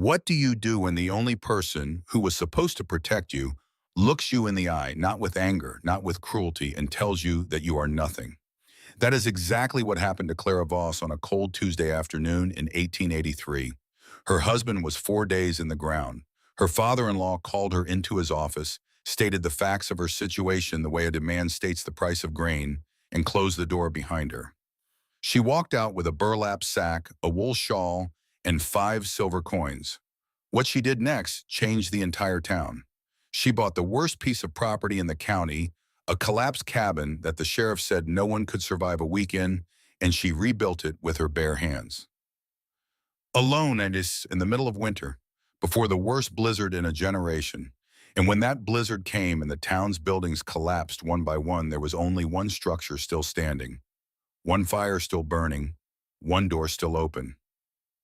What do you do when the only person who was supposed to protect you looks you in the eye, not with anger, not with cruelty, and tells you that you are nothing? That is exactly what happened to Clara Voss on a cold Tuesday afternoon in 1883. Her husband was 4 days in the ground. Her father-in-law called her into his office, stated the facts of her situation the way a demand states the price of grain, and closed the door behind her. She walked out with a burlap sack, a wool shawl, and 5 silver coins. What she did next changed the entire town. She bought the worst piece of property in the county, a collapsed cabin that the sheriff said no one could survive a week in, and she rebuilt it with her bare hands. Alone and is in the middle of winter, before the worst blizzard in a generation. And when that blizzard came and the town's buildings collapsed one by one, there was only one structure still standing, one fire still burning, one door still open.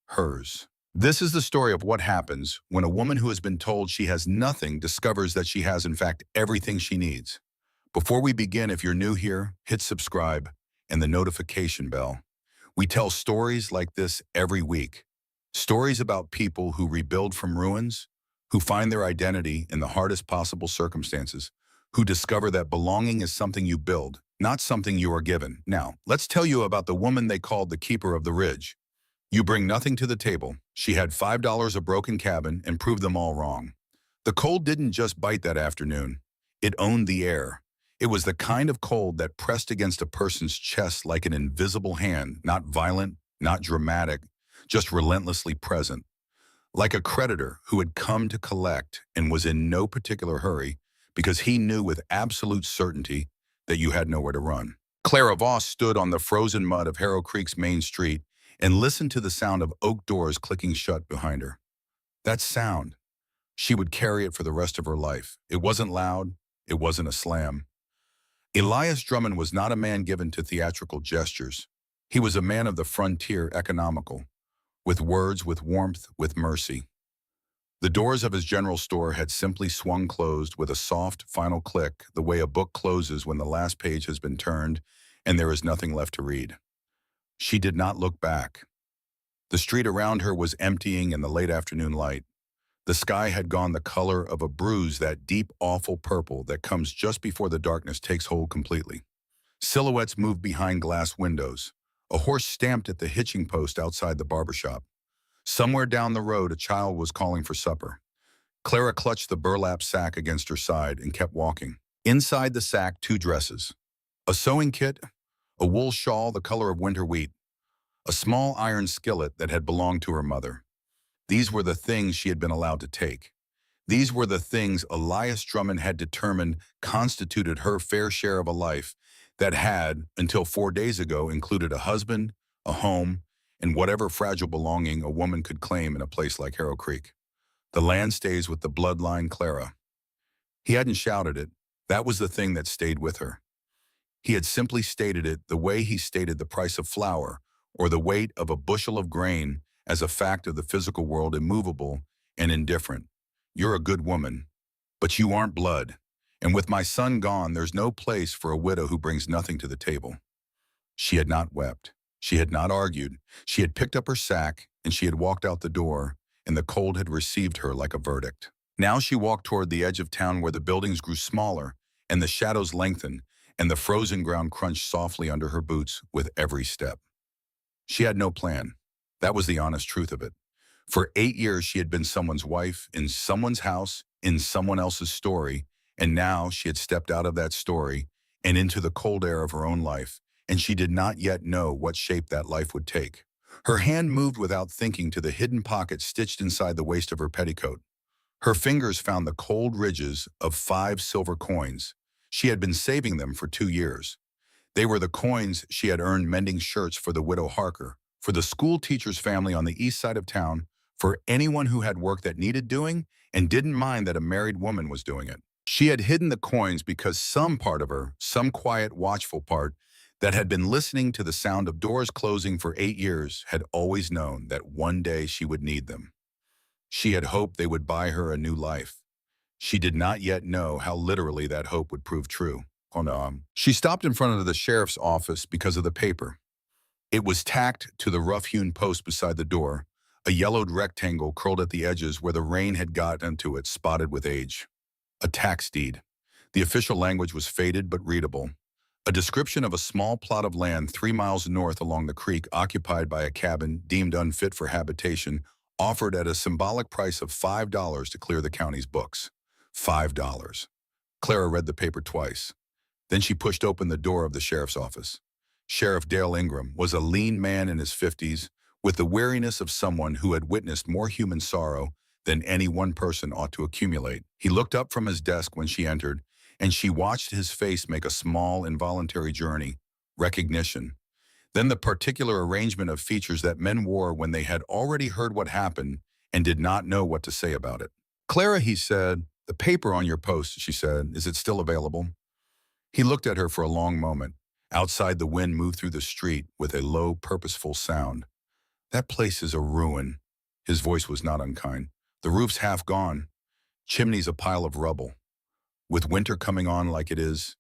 Hers. This is the story of what happens when a woman who has been told she has nothing discovers that she has in fact everything she needs. Before we begin, if you're new here, hit subscribe and the notification bell. We tell stories like this every week. Stories about people who rebuild from ruins, who find their identity in the hardest possible circumstances, who discover that belonging is something you build, not something you are given. Now, let's tell you about the woman they called the Keeper of the Ridge. You bring nothing to the table. She had $5, a broken cabin, and proved them all wrong. The cold didn't just bite that afternoon. It owned the air. It was the kind of cold that pressed against a person's chest like an invisible hand, not violent, not dramatic, just relentlessly present. Like a creditor who had come to collect and was in no particular hurry because he knew with absolute certainty that you had nowhere to run. Clara Voss stood on the frozen mud of Harrow Creek's main street and listened to the sound of oak doors clicking shut behind her. That sound, she would carry it for the rest of her life. It wasn't loud. It wasn't a slam. Elias Drummond was not a man given to theatrical gestures. He was a man of the frontier, economical, with words, with warmth, with mercy. The doors of his general store had simply swung closed with a soft, final click, the way a book closes when the last page has been turned and there is nothing left to read. She did not look back. The street around her was emptying in the late afternoon light. The sky had gone the color of a bruise, that deep, awful purple that comes just before the darkness takes hold completely. Silhouettes moved behind glass windows. A horse stamped at the hitching post outside the barber shop. Somewhere down the road, a child was calling for supper. Clara clutched the burlap sack against her side and kept walking. Inside the sack, 2 dresses. A sewing kit, a wool shawl the color of winter wheat, a small iron skillet that had belonged to her mother. These were the things she had been allowed to take. These were the things Elias Drummond had determined constituted her fair share of a life that had, until 4 days ago, included a husband, a home, and whatever fragile belonging a woman could claim in a place like Harrow Creek. The land stays with the bloodline Clara. He hadn't shouted it. That was the thing that stayed with her. He had simply stated it the way he stated the price of flour or the weight of a bushel of grain as a fact of the physical world, immovable and indifferent. You're a good woman, but you aren't blood. And with my son gone, there's no place for a widow who brings nothing to the table. She had not wept. She had not argued. She had picked up her sack and she had walked out the door, and the cold had received her like a verdict. Now she walked toward the edge of town where the buildings grew smaller and the shadows lengthened and the frozen ground crunched softly under her boots with every step. She had no plan. That was the honest truth of it. For 8 years she had been someone's wife, in someone's house, in someone else's story, and now she had stepped out of that story and into the cold air of her own life, and she did not yet know what shape that life would take. Her hand moved without thinking to the hidden pocket stitched inside the waist of her petticoat. Her fingers found the cold ridges of 5 silver coins. She had been saving them for 2 years. They were the coins she had earned mending shirts for the widow Harker, for the school teacher's family on the east side of town, for anyone who had work that needed doing and didn't mind that a married woman was doing it. She had hidden the coins because some part of her, some quiet, watchful part, that had been listening to the sound of doors closing for 8 years, had always known that one day she would need them. She had hoped they would buy her a new life. She did not yet know how literally that hope would prove true. She stopped in front of the sheriff's office because of the paper. It was tacked to the rough-hewn post beside the door, A yellowed rectangle curled at the edges where the rain had gotten to it, spotted with age. A tax deed. The official language was faded but readable. A description of a small plot of land 3 miles north along the creek occupied by a cabin deemed unfit for habitation, offered at a symbolic price of $5 to clear the county's books. $5. Clara read the paper twice. Then she pushed open the door of the sheriff's office. Sheriff Dale Ingram was a lean man in his 50s, with the wariness of someone who had witnessed more human sorrow than any one person ought to accumulate. He looked up from his desk when she entered, and she watched his face make a small, involuntary journey. Recognition. Then the particular arrangement of features that men wore when they had already heard what happened and did not know what to say about it. "Clara," he said, "the paper on your post," she said, "is it still available?" He looked at her for a long moment. Outside, the wind moved through the street with a low, purposeful sound. "That place is a ruin." His voice was not unkind. "The roof's half gone. Chimney's a pile of rubble. With winter coming on like it is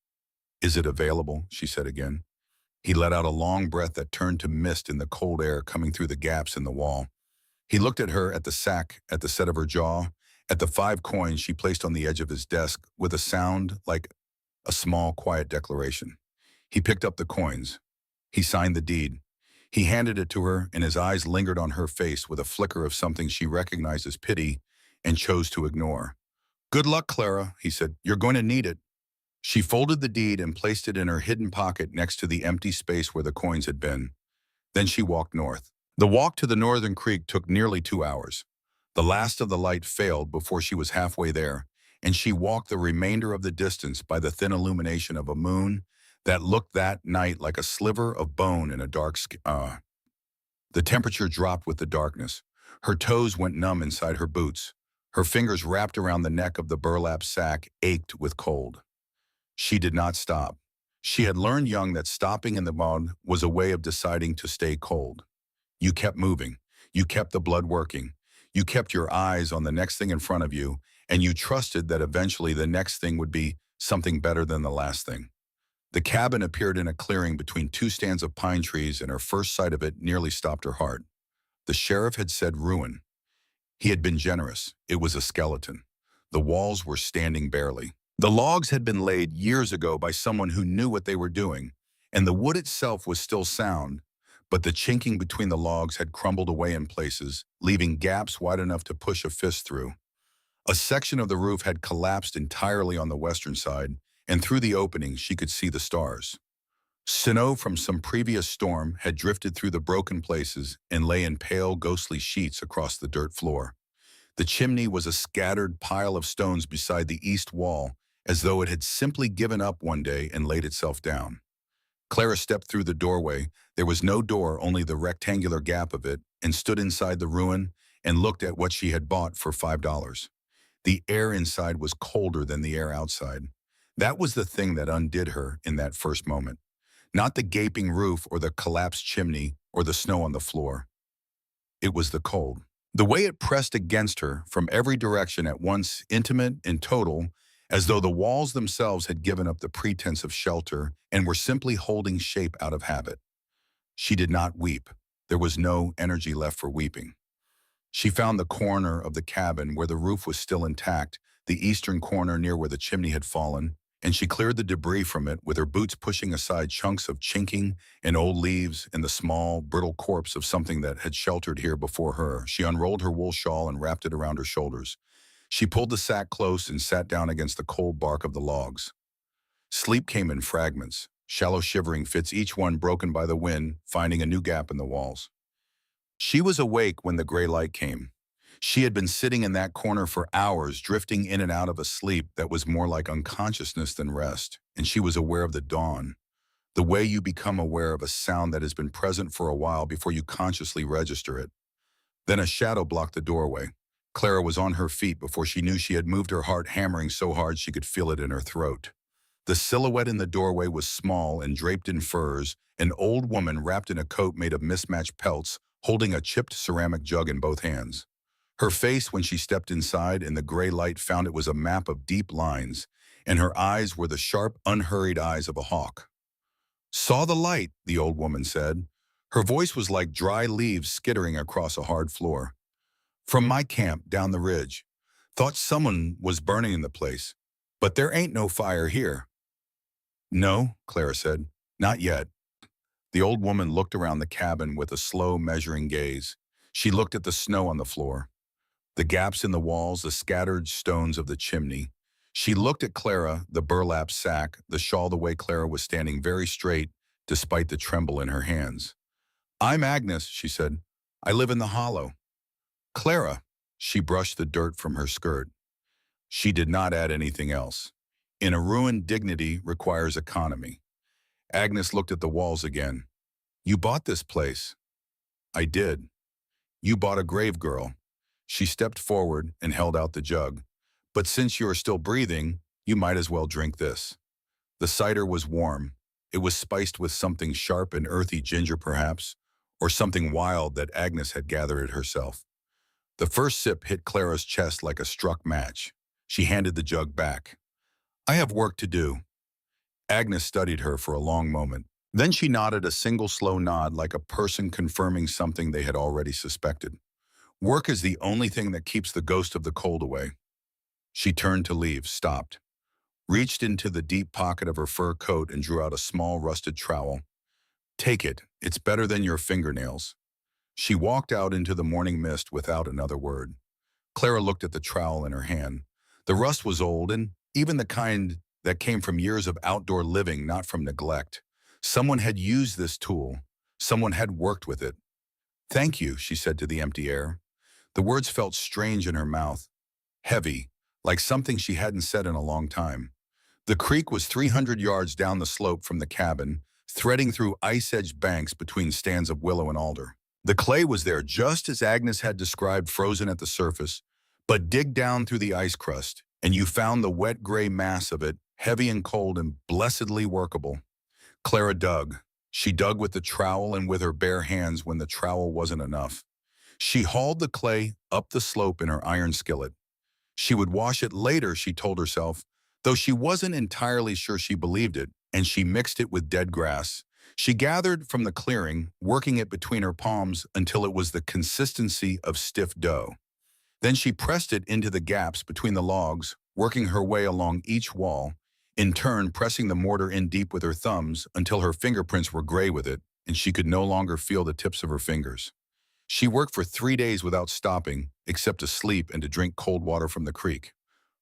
it available?" she said again. He let out a long breath that turned to mist in the cold air coming through the gaps in the wall. He looked at her, at the sack, at the set of her jaw, at the 5 coins she placed on the edge of his desk with a sound like a small, quiet declaration. He picked up the coins. He signed the deed. He handed it to her, and his eyes lingered on her face with a flicker of something she recognized as pity and chose to ignore. "Good luck, Clara," he said. "You're going to need it." She folded the deed and placed it in her hidden pocket next to the empty space where the coins had been. Then she walked north. The walk to the northern creek took nearly 2 hours. The last of the light failed before she was halfway there, and she walked the remainder of the distance by the thin illumination of a moon that looked that night like a sliver of bone in a dark sky. The temperature dropped with the darkness. Her toes went numb inside her boots. Her fingers wrapped around the neck of the burlap sack ached with cold. She did not stop. She had learned young that stopping in the mud was a way of deciding to stay cold. You kept moving. You kept the blood working. You kept your eyes on the next thing in front of you, and you trusted that eventually the next thing would be something better than the last thing. The cabin appeared in a clearing between 2 stands of pine trees, and her first sight of it nearly stopped her heart. The sheriff had said ruin. He had been generous. It was a skeleton. The walls were standing barely. The logs had been laid years ago by someone who knew what they were doing, and the wood itself was still sound, but the chinking between the logs had crumbled away in places, leaving gaps wide enough to push a fist through. A section of the roof had collapsed entirely on the western side, and through the opening she could see the stars. Snow from some previous storm had drifted through the broken places and lay in pale, ghostly sheets across the dirt floor. The chimney was a scattered pile of stones beside the east wall, as though it had simply given up one day and laid itself down. Clara stepped through the doorway. There was no door, only the rectangular gap of it, and stood inside the ruin and looked at what she had bought for $5. The air inside was colder than the air outside. That was the thing that undid her in that first moment. Not the gaping roof or the collapsed chimney or the snow on the floor. It was the cold. The way it pressed against her from every direction at once, intimate and total, as though the walls themselves had given up the pretense of shelter and were simply holding shape out of habit. She did not weep. There was no energy left for weeping. She found the corner of the cabin where the roof was still intact, the eastern corner near where the chimney had fallen, and she cleared the debris from it with her boots pushing aside chunks of chinking and old leaves and the small, brittle corpse of something that had sheltered here before her. She unrolled her wool shawl and wrapped it around her shoulders. She pulled the sack close and sat down against the cold bark of the logs. Sleep came in fragments, shallow shivering fits, each one broken by the wind, finding a new gap in the walls. She was awake when the gray light came. She had been sitting in that corner for hours, drifting in and out of a sleep that was more like unconsciousness than rest, and she was aware of the dawn, the way you become aware of a sound that has been present for a while before you consciously register it. Then a shadow blocked the doorway. Clara was on her feet before she knew she had moved, her heart hammering so hard she could feel it in her throat. The silhouette in the doorway was small and draped in furs, an old woman wrapped in a coat made of mismatched pelts, holding a chipped ceramic jug in both hands. Her face, when she stepped inside in the gray light, found it was a map of deep lines, and her eyes were the sharp, unhurried eyes of a hawk. "Saw the light," the old woman said. Her voice was like dry leaves skittering across a hard floor. From my camp down the ridge. Thought someone was burning the place. But there ain't no fire here. No, Clara said. Not yet. The old woman looked around the cabin with a slow, measuring gaze. She looked at the snow on the floor, the gaps in the walls, the scattered stones of the chimney. She looked at Clara, the burlap sack, the shawl, the way Clara was standing very straight despite the tremble in her hands. I'm Agnes, she said. I live in the hollow. Clara, she brushed the dirt from her skirt. She did not add anything else. In a ruin, dignity requires economy. Agnes looked at the walls again. You bought this place. I did. You bought a grave girl. She stepped forward and held out the jug. But since you are still breathing, you might as well drink this. The cider was warm. It was spiced with something sharp and earthy, ginger perhaps, or something wild that Agnes had gathered it herself. The first sip hit Clara's chest like a struck match. She handed the jug back. I have work to do. Agnes studied her for a long moment. Then she nodded a single slow nod like a person confirming something they had already suspected. Work is the only thing that keeps the ghost of the cold away. She turned to leave, stopped, reached into the deep pocket of her fur coat and drew out a small rusted trowel. Take it, it's better than your fingernails. She walked out into the morning mist without another word. Clara looked at the trowel in her hand. The rust was old and even the kind that came from years of outdoor living, not from neglect. Someone had used this tool. Someone had worked with it. Thank you, she said to the empty air. The words felt strange in her mouth, heavy, like something she hadn't said in a long time. The creek was 300 yards down the slope from the cabin, threading through ice-edged banks between stands of willow and alder. The clay was there just as Agnes had described, frozen at the surface, but dig down through the ice crust, and you found the wet gray mass of it, heavy and cold and blessedly workable. Clara dug. She dug with the trowel and with her bare hands when the trowel wasn't enough. She hauled the clay up the slope in her iron skillet. She would wash it later, she told herself, though she wasn't entirely sure she believed it, and she mixed it with dead grass. She gathered from the clearing, working it between her palms until it was the consistency of stiff dough. Then she pressed it into the gaps between the logs, working her way along each wall, in turn pressing the mortar in deep with her thumbs until her fingerprints were gray with it and she could no longer feel the tips of her fingers. She worked for 3 days without stopping, except to sleep and to drink cold water from the creek.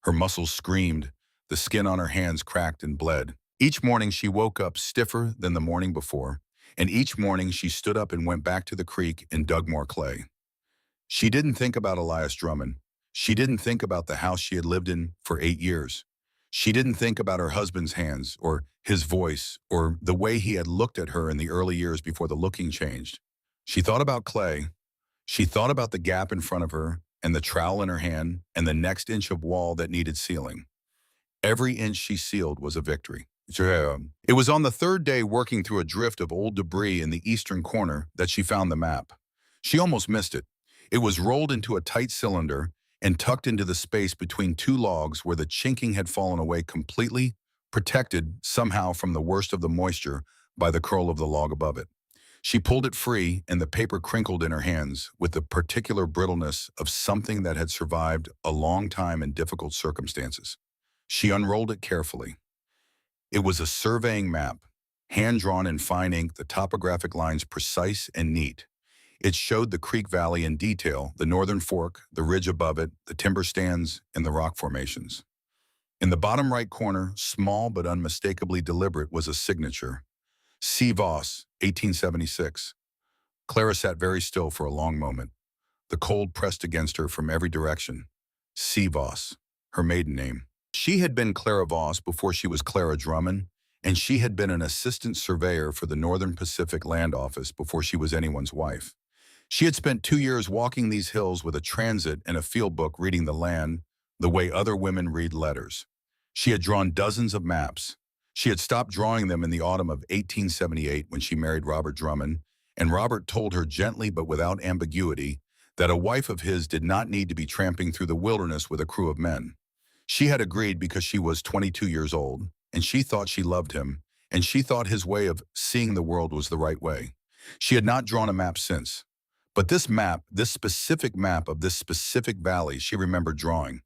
Her muscles screamed, the skin on her hands cracked and bled. Each morning she woke up stiffer than the morning before, and each morning she stood up and went back to the creek and dug more clay. She didn't think about Elias Drummond. She didn't think about the house she had lived in for 8 years. She didn't think about her husband's hands, or his voice, or the way he had looked at her in the early years before the looking changed. She thought about clay. She thought about the gap in front of her, and the trowel in her hand, and the next inch of wall that needed sealing. Every inch she sealed was a victory. It was on the third day working through a drift of old debris in the eastern corner that she found the map. She almost missed it. It was rolled into a tight cylinder and tucked into the space between 2 logs where the chinking had fallen away completely, protected somehow from the worst of the moisture by the curl of the log above it. She pulled it free, and the paper crinkled in her hands with the particular brittleness of something that had survived a long time in difficult circumstances. She unrolled it carefully. It was a surveying map, hand-drawn in fine ink, the topographic lines precise and neat. It showed the creek valley in detail, the northern fork, the ridge above it, the timber stands, and the rock formations. In the bottom right corner, small but unmistakably deliberate, was a signature. C. Voss, 1876. Clara sat very still for a long moment. The cold pressed against her from every direction. C. Voss, her maiden name. She had been Clara Voss before she was Clara Drummond, and she had been an assistant surveyor for the Northern Pacific Land Office before she was anyone's wife. She had spent 2 years walking these hills with a transit and a field book reading the land the way other women read letters. She had drawn dozens of maps. She had stopped drawing them in the autumn of 1878 when she married Robert Drummond, and Robert told her gently but without ambiguity that a wife of his did not need to be tramping through the wilderness with a crew of men. She had agreed because she was 22 years old, and she thought she loved him, and she thought his way of seeing the world was the right way. She had not drawn a map since, But this specific map of this specific valley, she remembered drawing.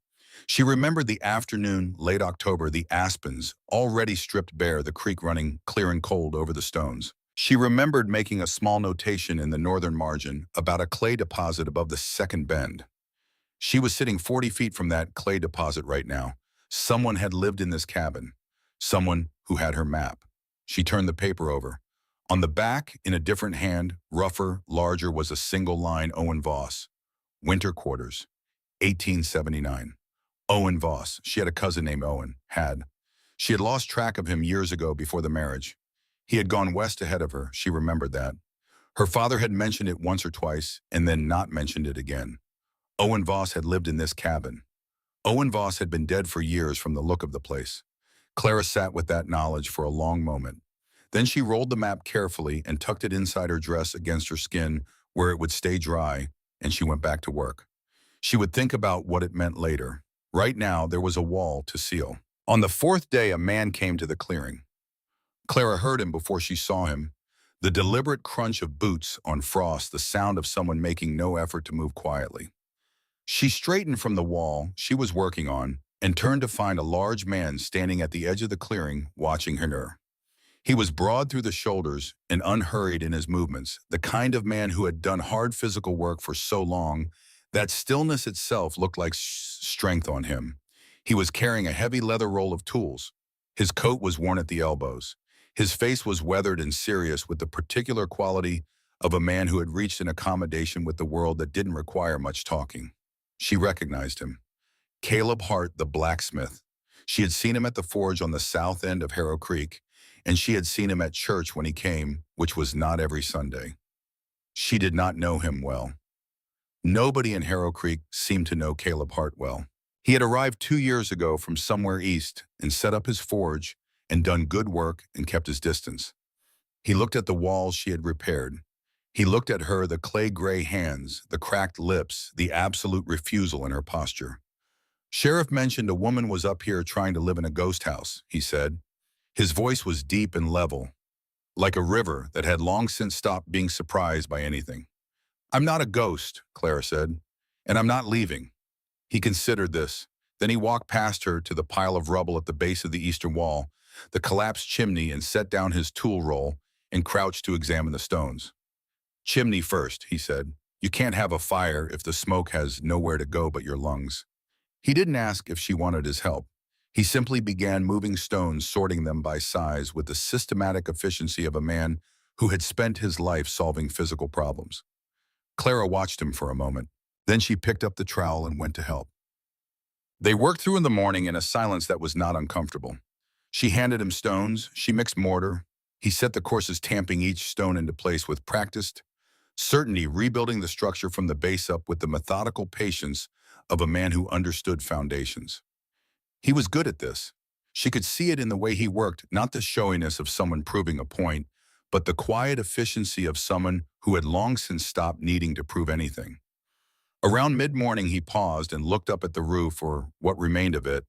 She remembered the afternoon, late October, the aspens, already stripped bare, the creek running clear and cold over the stones. She remembered making a small notation in the northern margin about a clay deposit above the second bend. She was sitting 40 feet from that clay deposit right now. Someone had lived in this cabin. Someone who had her map. She turned the paper over. On the back, in a different hand, rougher, larger, was a single line: Owen Voss. Winter quarters, 1879. Owen Voss. She had a cousin named Owen. She had lost track of him years ago before the marriage. He had gone west ahead of her. She remembered that. Her father had mentioned it once or twice and then not mentioned it again. Owen Voss had lived in this cabin. Owen Voss had been dead for years from the look of the place. Clara sat with that knowledge for a long moment. Then she rolled the map carefully and tucked it inside her dress against her skin where it would stay dry, and she went back to work. She would think about what it meant later. Right now, there was a wall to seal. On the fourth day, a man came to the clearing. Clara heard him before she saw him. The deliberate crunch of boots on frost, the sound of someone making no effort to move quietly. She straightened from the wall she was working on and turned to find a large man standing at the edge of the clearing, watching her. He was broad through the shoulders and unhurried in his movements, the kind of man who had done hard physical work for so long that stillness itself looked like strength on him. He was carrying a heavy leather roll of tools. His coat was worn at the elbows. His face was weathered and serious with the particular quality of a man who had reached an accommodation with the world that didn't require much talking. She recognized him. Caleb Hart, the blacksmith. She had seen him at the forge on the south end of Harrow Creek, and she had seen him at church when he came, which was not every Sunday. She did not know him well. Nobody in Harrow Creek seemed to know Caleb Hart well. He had arrived 2 years ago from somewhere east and set up his forge and done good work and kept his distance. He looked at the walls she had repaired. He looked at her, the clay-gray hands, the cracked lips, the absolute refusal in her posture. Sheriff mentioned a woman was up here trying to live in a ghost house, he said. His voice was deep and level, like a river that had long since stopped being surprised by anything. I'm not a ghost, Clara said, and I'm not leaving. He considered this. Then he walked past her to the pile of rubble at the base of the eastern wall, the collapsed chimney, and set down his tool roll and crouched to examine the stones. Chimney first, he said. You can't have a fire if the smoke has nowhere to go but your lungs. He didn't ask if she wanted his help. He simply began moving stones, sorting them by size with the systematic efficiency of a man who had spent his life solving physical problems. Clara watched him for a moment. Then she picked up the trowel and went to help. They worked through in the morning in a silence that was not uncomfortable. She handed him stones, she mixed mortar. He set the courses, tamping each stone into place with practiced certainty, rebuilding the structure from the base up with the methodical patience of a man who understood foundations. He was good at this. She could see it in the way he worked, not the showiness of someone proving a point, but the quiet efficiency of someone who had long since stopped needing to prove anything. Around mid-morning, he paused and looked up at the roof, or what remained of it.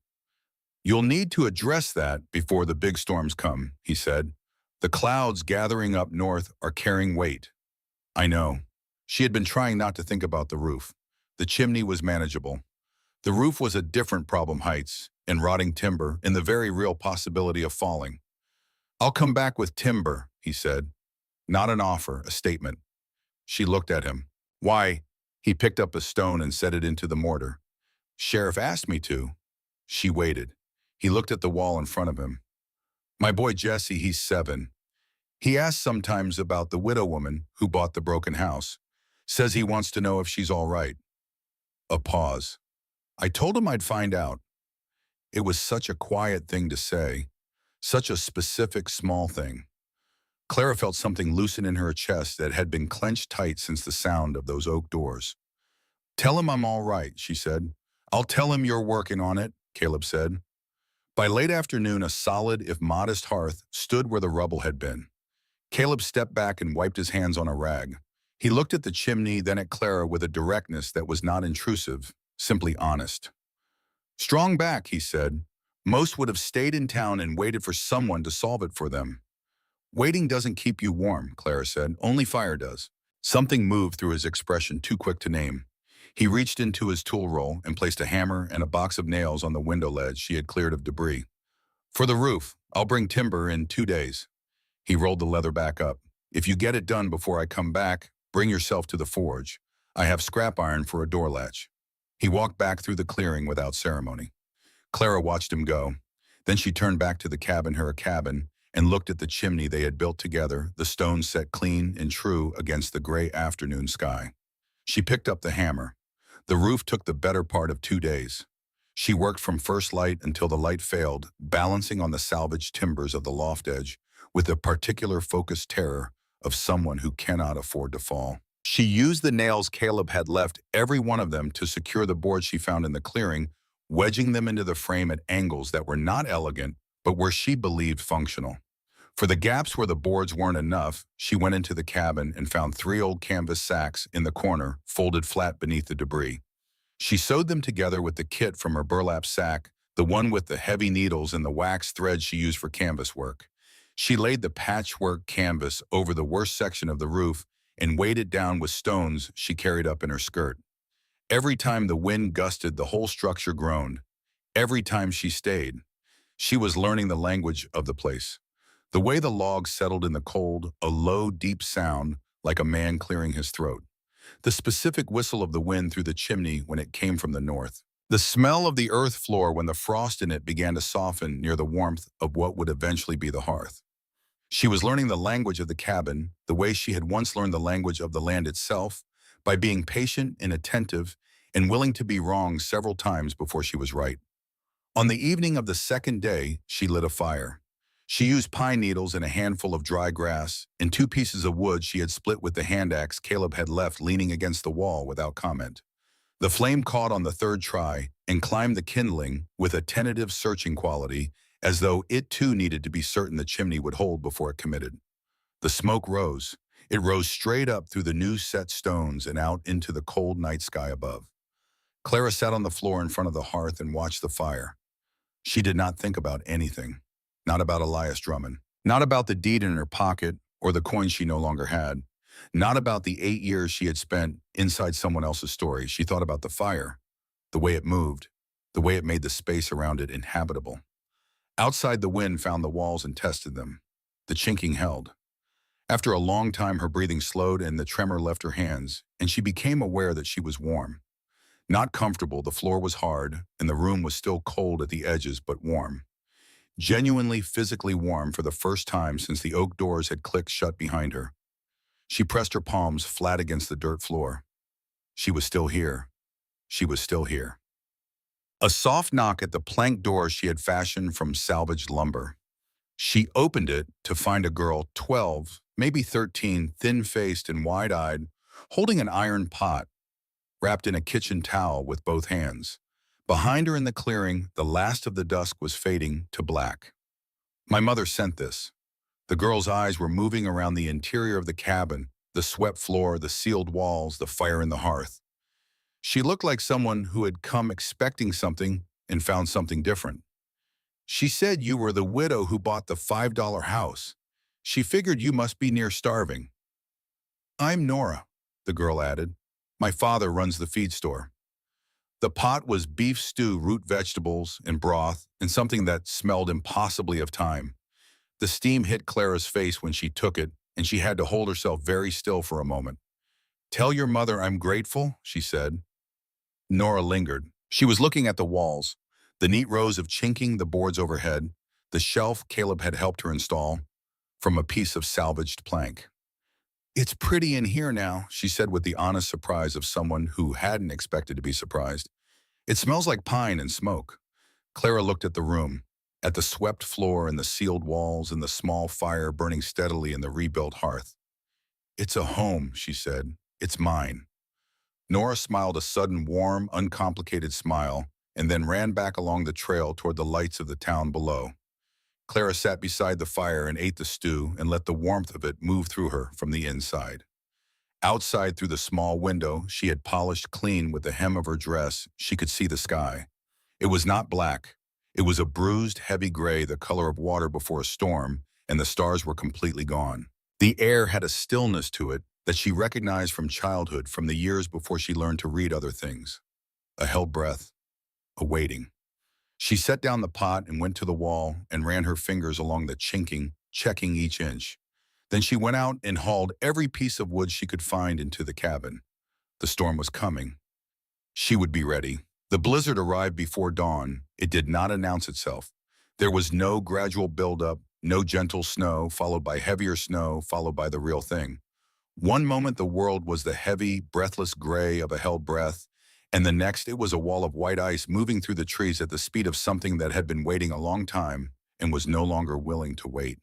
You'll need to address that before the big storms come, he said. The clouds gathering up north are carrying weight. I know. She had been trying not to think about the roof. The chimney was manageable. The roof was at different problem heights, and rotting timber, and the very real possibility of falling. I'll come back with timber, he said. Not an offer, a statement. She looked at him. Why? He picked up a stone and set it into the mortar. Sheriff asked me to. She waited. He looked at the wall in front of him. My boy Jesse, he's 7. He asks sometimes about the widow woman who bought the broken house. Says he wants to know if she's all right. A pause. I told him I'd find out. It was such a quiet thing to say, such a specific, small thing. Clara felt something loosen in her chest that had been clenched tight since the sound of those oak doors. Tell him I'm all right, she said. I'll tell him you're working on it, Caleb said. By late afternoon, a solid, if modest hearth stood where the rubble had been. Caleb stepped back and wiped his hands on a rag. He looked at the chimney, then at Clara with a directness that was not intrusive, simply honest. Strong back, he said. Most would have stayed in town and waited for someone to solve it for them. Waiting doesn't keep you warm, Clara said. Only fire does. Something moved through his expression too quick to name. He reached into his tool roll and placed a hammer and a box of nails on the window ledge she had cleared of debris. For the roof, I'll bring timber in 2 days. He rolled the leather back up. If you get it done before I come back, bring yourself to the forge. I have scrap iron for a door latch. He walked back through the clearing without ceremony. Clara watched him go. Then she turned back to her cabin, and looked at the chimney they had built together, the stones set clean and true against the gray afternoon sky. She picked up the hammer. The roof took the better part of 2 days. She worked from first light until the light failed, balancing on the salvaged timbers of the loft edge, with the particular focused terror of someone who cannot afford to fall. She used the nails Caleb had left, every one of them, to secure the boards she found in the clearing, wedging them into the frame at angles that were not elegant, but were she believed functional. For the gaps where the boards weren't enough, she went into the cabin and found 3 old canvas sacks in the corner, folded flat beneath the debris. She sewed them together with the kit from her burlap sack, the one with the heavy needles and the wax thread she used for canvas work. She laid the patchwork canvas over the worst section of the roof and weighed it down with stones she carried up in her skirt. Every time the wind gusted, the whole structure groaned. Every time she stayed, she was learning the language of the place. The way the logs settled in the cold, a low, deep sound like a man clearing his throat. The specific whistle of the wind through the chimney when it came from the north. The smell of the earth floor when the frost in it began to soften near the warmth of what would eventually be the hearth. She was learning the language of the cabin, the way she had once learned the language of the land itself, by being patient and attentive and willing to be wrong several times before she was right. On the evening of the second day, she lit a fire. She used pine needles and a handful of dry grass and 2 pieces of wood she had split with the hand axe Caleb had left leaning against the wall without comment. The flame caught on the third try and climbed the kindling with a tentative searching quality, as though it too needed to be certain the chimney would hold before it committed. The smoke rose. It rose straight up through the new set stones and out into the cold night sky above. Clara sat on the floor in front of the hearth and watched the fire. She did not think about anything. Not about Elias Drummond. Not about the deed in her pocket or the coin she no longer had. Not about the 8 years she had spent inside someone else's story. She thought about the fire, the way it moved, the way it made the space around it inhabitable. Outside, the wind found the walls and tested them. The chinking held. After a long time, her breathing slowed and the tremor left her hands, and she became aware that she was warm. Not comfortable, the floor was hard, and the room was still cold at the edges, but warm. Genuinely physically warm for the first time since the oak doors had clicked shut behind her. She pressed her palms flat against the dirt floor. She was still here. She was still here. A soft knock at the plank door she had fashioned from salvaged lumber. She opened it to find a girl 12, maybe 13, thin-faced and wide-eyed, holding an iron pot, wrapped in a kitchen towel with both hands. Behind her in the clearing, the last of the dusk was fading to black. My mother sent this. The girl's eyes were moving around the interior of the cabin, the swept floor, the sealed walls, the fire in the hearth. She looked like someone who had come expecting something and found something different. She said you were the widow who bought the $5 house. She figured you must be near starving. I'm Nora, the girl added. My father runs the feed store. The pot was beef stew, root vegetables, and broth, and something that smelled impossibly of thyme. The steam hit Clara's face when she took it, and she had to hold herself very still for a moment. Tell your mother I'm grateful, she said. Nora lingered. She was looking at the walls, the neat rows of chinking, the boards overhead, the shelf Caleb had helped her install from a piece of salvaged plank. It's pretty in here now, she said with the honest surprise of someone who hadn't expected to be surprised. It smells like pine and smoke. Clara looked at the room, at the swept floor and the sealed walls and the small fire burning steadily in the rebuilt hearth. It's a home, she said. It's mine. Nora smiled a sudden, warm, uncomplicated smile and then ran back along the trail toward the lights of the town below. Clara sat beside the fire and ate the stew and let the warmth of it move through her from the inside. Outside, through the small window she had polished clean with the hem of her dress, she could see the sky. It was not black. It was a bruised, heavy gray, the color of water before a storm, and the stars were completely gone. The air had a stillness to it, that she recognized from childhood, from the years before she learned to read other things. A held breath, a waiting. She set down the pot and went to the wall and ran her fingers along the chinking, checking each inch. Then she went out and hauled every piece of wood she could find into the cabin. The storm was coming. She would be ready. The blizzard arrived before dawn. It did not announce itself. There was no gradual buildup, no gentle snow, followed by heavier snow, followed by the real thing. One moment the world was the heavy, breathless gray of a held breath, and the next it was a wall of white ice moving through the trees at the speed of something that had been waiting a long time and was no longer willing to wait.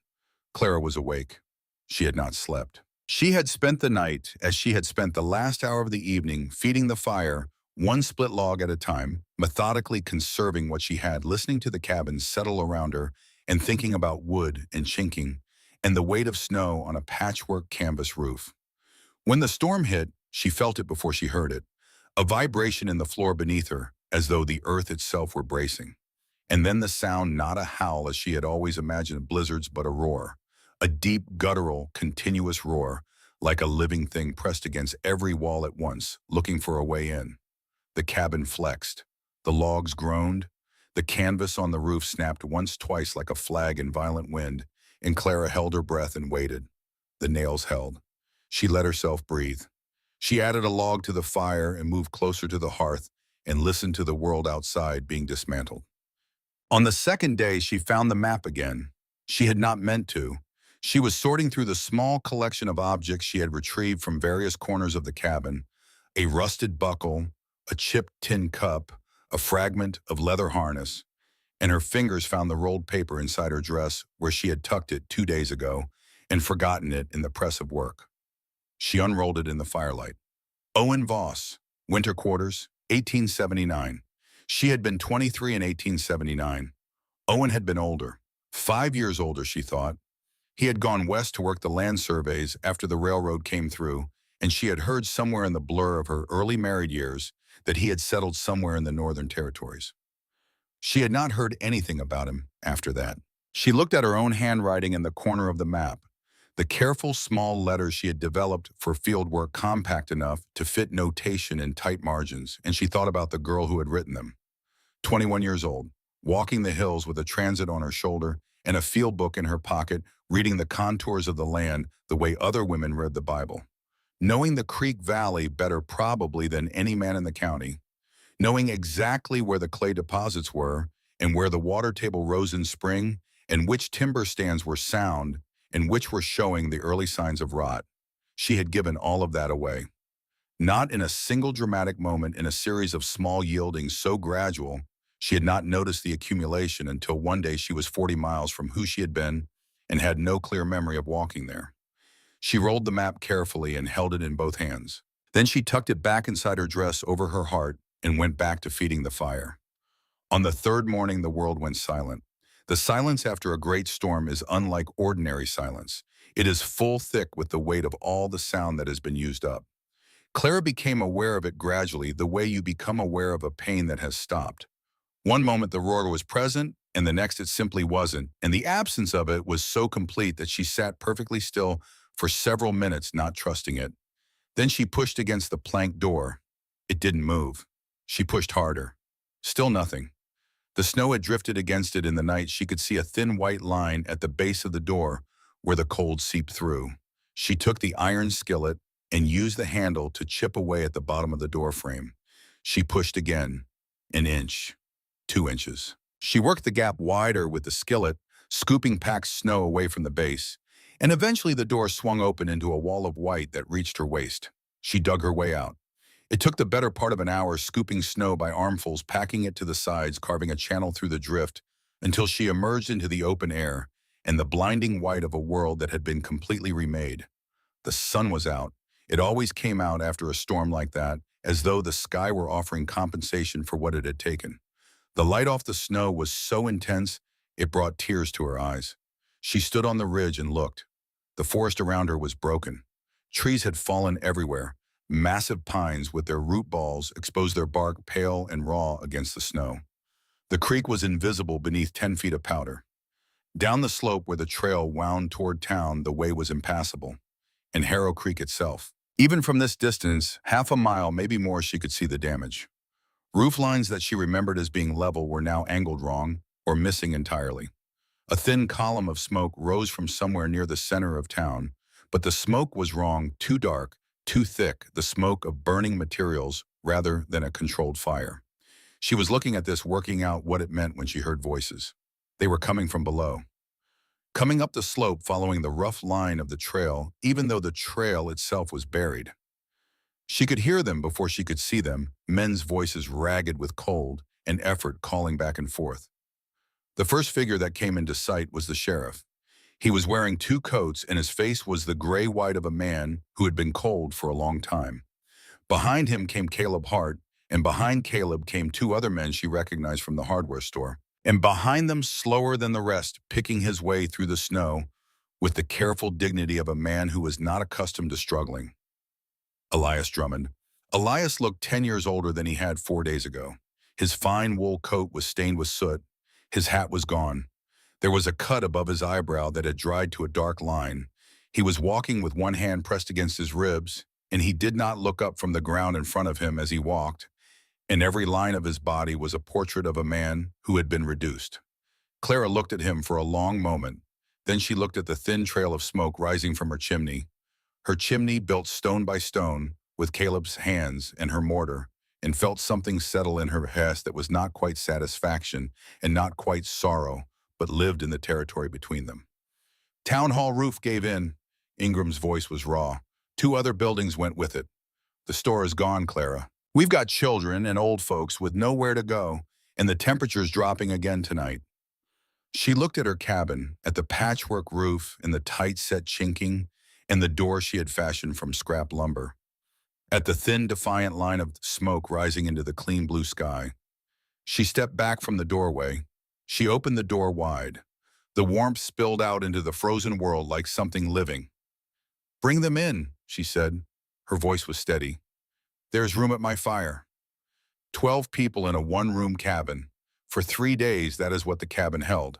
Clara was awake. She had not slept. She had spent the night, as she had spent the last hour of the evening, feeding the fire, one split log at a time, methodically conserving what she had, listening to the cabin settle around her, and thinking about wood and chinking, and the weight of snow on a patchwork canvas roof. When the storm hit, she felt it before she heard it, a vibration in the floor beneath her, as though the earth itself were bracing. And then the sound, not a howl as she had always imagined blizzards, but a roar. A deep, guttural, continuous roar, like a living thing pressed against every wall at once, looking for a way in. The cabin flexed. The logs groaned. The canvas on the roof snapped once, twice like a flag in violent wind, and Clara held her breath and waited. The nails held. She let herself breathe. She added a log to the fire and moved closer to the hearth and listened to the world outside being dismantled. On the second day, she found the map again. She had not meant to. She was sorting through the small collection of objects she had retrieved from various corners of the cabin, a rusted buckle, a chipped tin cup, a fragment of leather harness, and her fingers found the rolled paper inside her dress where she had tucked it 2 days ago and forgotten it in the press of work. She unrolled it in the firelight. Owen Voss, Winter Quarters, 1879. She had been 23 in 1879. Owen had been older, 5 years older, she thought. He had gone west to work the land surveys after the railroad came through, and she had heard somewhere in the blur of her early married years that he had settled somewhere in the Northern Territories. She had not heard anything about him after that. She looked at her own handwriting in the corner of the map, the careful small letters she had developed for field work compact enough to fit notation in tight margins, and she thought about the girl who had written them. 21 years old, walking the hills with a transit on her shoulder and a field book in her pocket, reading the contours of the land the way other women read the Bible. Knowing the Creek Valley better probably than any man in the county. Knowing exactly where the clay deposits were and where the water table rose in spring and which timber stands were sound and which were showing the early signs of rot. She had given all of that away. Not in a single dramatic moment in a series of small yieldings so gradual, she had not noticed the accumulation until one day she was 40 miles from who she had been and had no clear memory of walking there. She rolled the map carefully and held it in both hands. Then she tucked it back inside her dress over her heart and went back to feeding the fire. On the third morning, the world went silent. The silence after a great storm is unlike ordinary silence. It is full thick with the weight of all the sound that has been used up. Clara became aware of it gradually, the way you become aware of a pain that has stopped. One moment the roar was present, and the next it simply wasn't, and the absence of it was so complete that she sat perfectly still for several minutes, not trusting it. Then she pushed against the plank door. It didn't move. She pushed harder. Still nothing. The snow had drifted against it in the night. She could see a thin white line at the base of the door where the cold seeped through. She took the iron skillet and used the handle to chip away at the bottom of the door frame. She pushed again. An inch. 2 inches. She worked the gap wider with the skillet, scooping packed snow away from the base. And eventually the door swung open into a wall of white that reached her waist. She dug her way out. It took the better part of an hour, scooping snow by armfuls, packing it to the sides, carving a channel through the drift, until she emerged into the open air and the blinding white of a world that had been completely remade. The sun was out. It always came out after a storm like that, as though the sky were offering compensation for what it had taken. The light off the snow was so intense, it brought tears to her eyes. She stood on the ridge and looked. The forest around her was broken. Trees had fallen everywhere. Massive pines with their root balls exposed their bark pale and raw against the snow. The creek was invisible beneath 10 feet of powder. Down the slope where the trail wound toward town, the way was impassable. and Harrow Creek itself. Even from this distance, half a mile, maybe more, she could see the damage. Roof lines that she remembered as being level were now angled wrong or missing entirely. A thin column of smoke rose from somewhere near the center of town, but the smoke was wrong, too dark, too thick, the smoke of burning materials rather than a controlled fire. She was looking at this, working out what it meant when she heard voices. They were coming from below. Coming up the slope following the rough line of the trail, even though the trail itself was buried. She could hear them before she could see them, men's voices ragged with cold and effort calling back and forth. The first figure that came into sight was the sheriff. He was wearing two coats and his face was the gray-white of a man who had been cold for a long time. Behind him came Caleb Hart, and behind Caleb came two other men she recognized from the hardware store. And behind them, slower than the rest, picking his way through the snow with the careful dignity of a man who was not accustomed to struggling. Elias Drummond. Elias looked 10 years older than he had 4 days ago. His fine wool coat was stained with soot. His hat was gone. There was a cut above his eyebrow that had dried to a dark line. He was walking with one hand pressed against his ribs, and he did not look up from the ground in front of him as he walked. In every line of his body was a portrait of a man who had been reduced. Clara looked at him for a long moment. Then she looked at the thin trail of smoke rising from her chimney built stone by stone with Caleb's hands and her mortar, and felt something settle in her breast that was not quite satisfaction and not quite sorrow, but lived in the territory between them. Town hall roof gave in. Ingram's voice was raw. 2 other buildings went with it. The store is gone, Clara. We've got children and old folks with nowhere to go, and the temperature's dropping again tonight. She looked at her cabin, at the patchwork roof and the tight-set chinking, and the door she had fashioned from scrap lumber. At the thin, defiant line of smoke rising into the clean blue sky. She stepped back from the doorway. She opened the door wide. The warmth spilled out into the frozen world like something living. "Bring them in," she said. Her voice was steady. "There's room at my fire." 12 people in a one-room cabin. For 3 days, that is what the cabin held.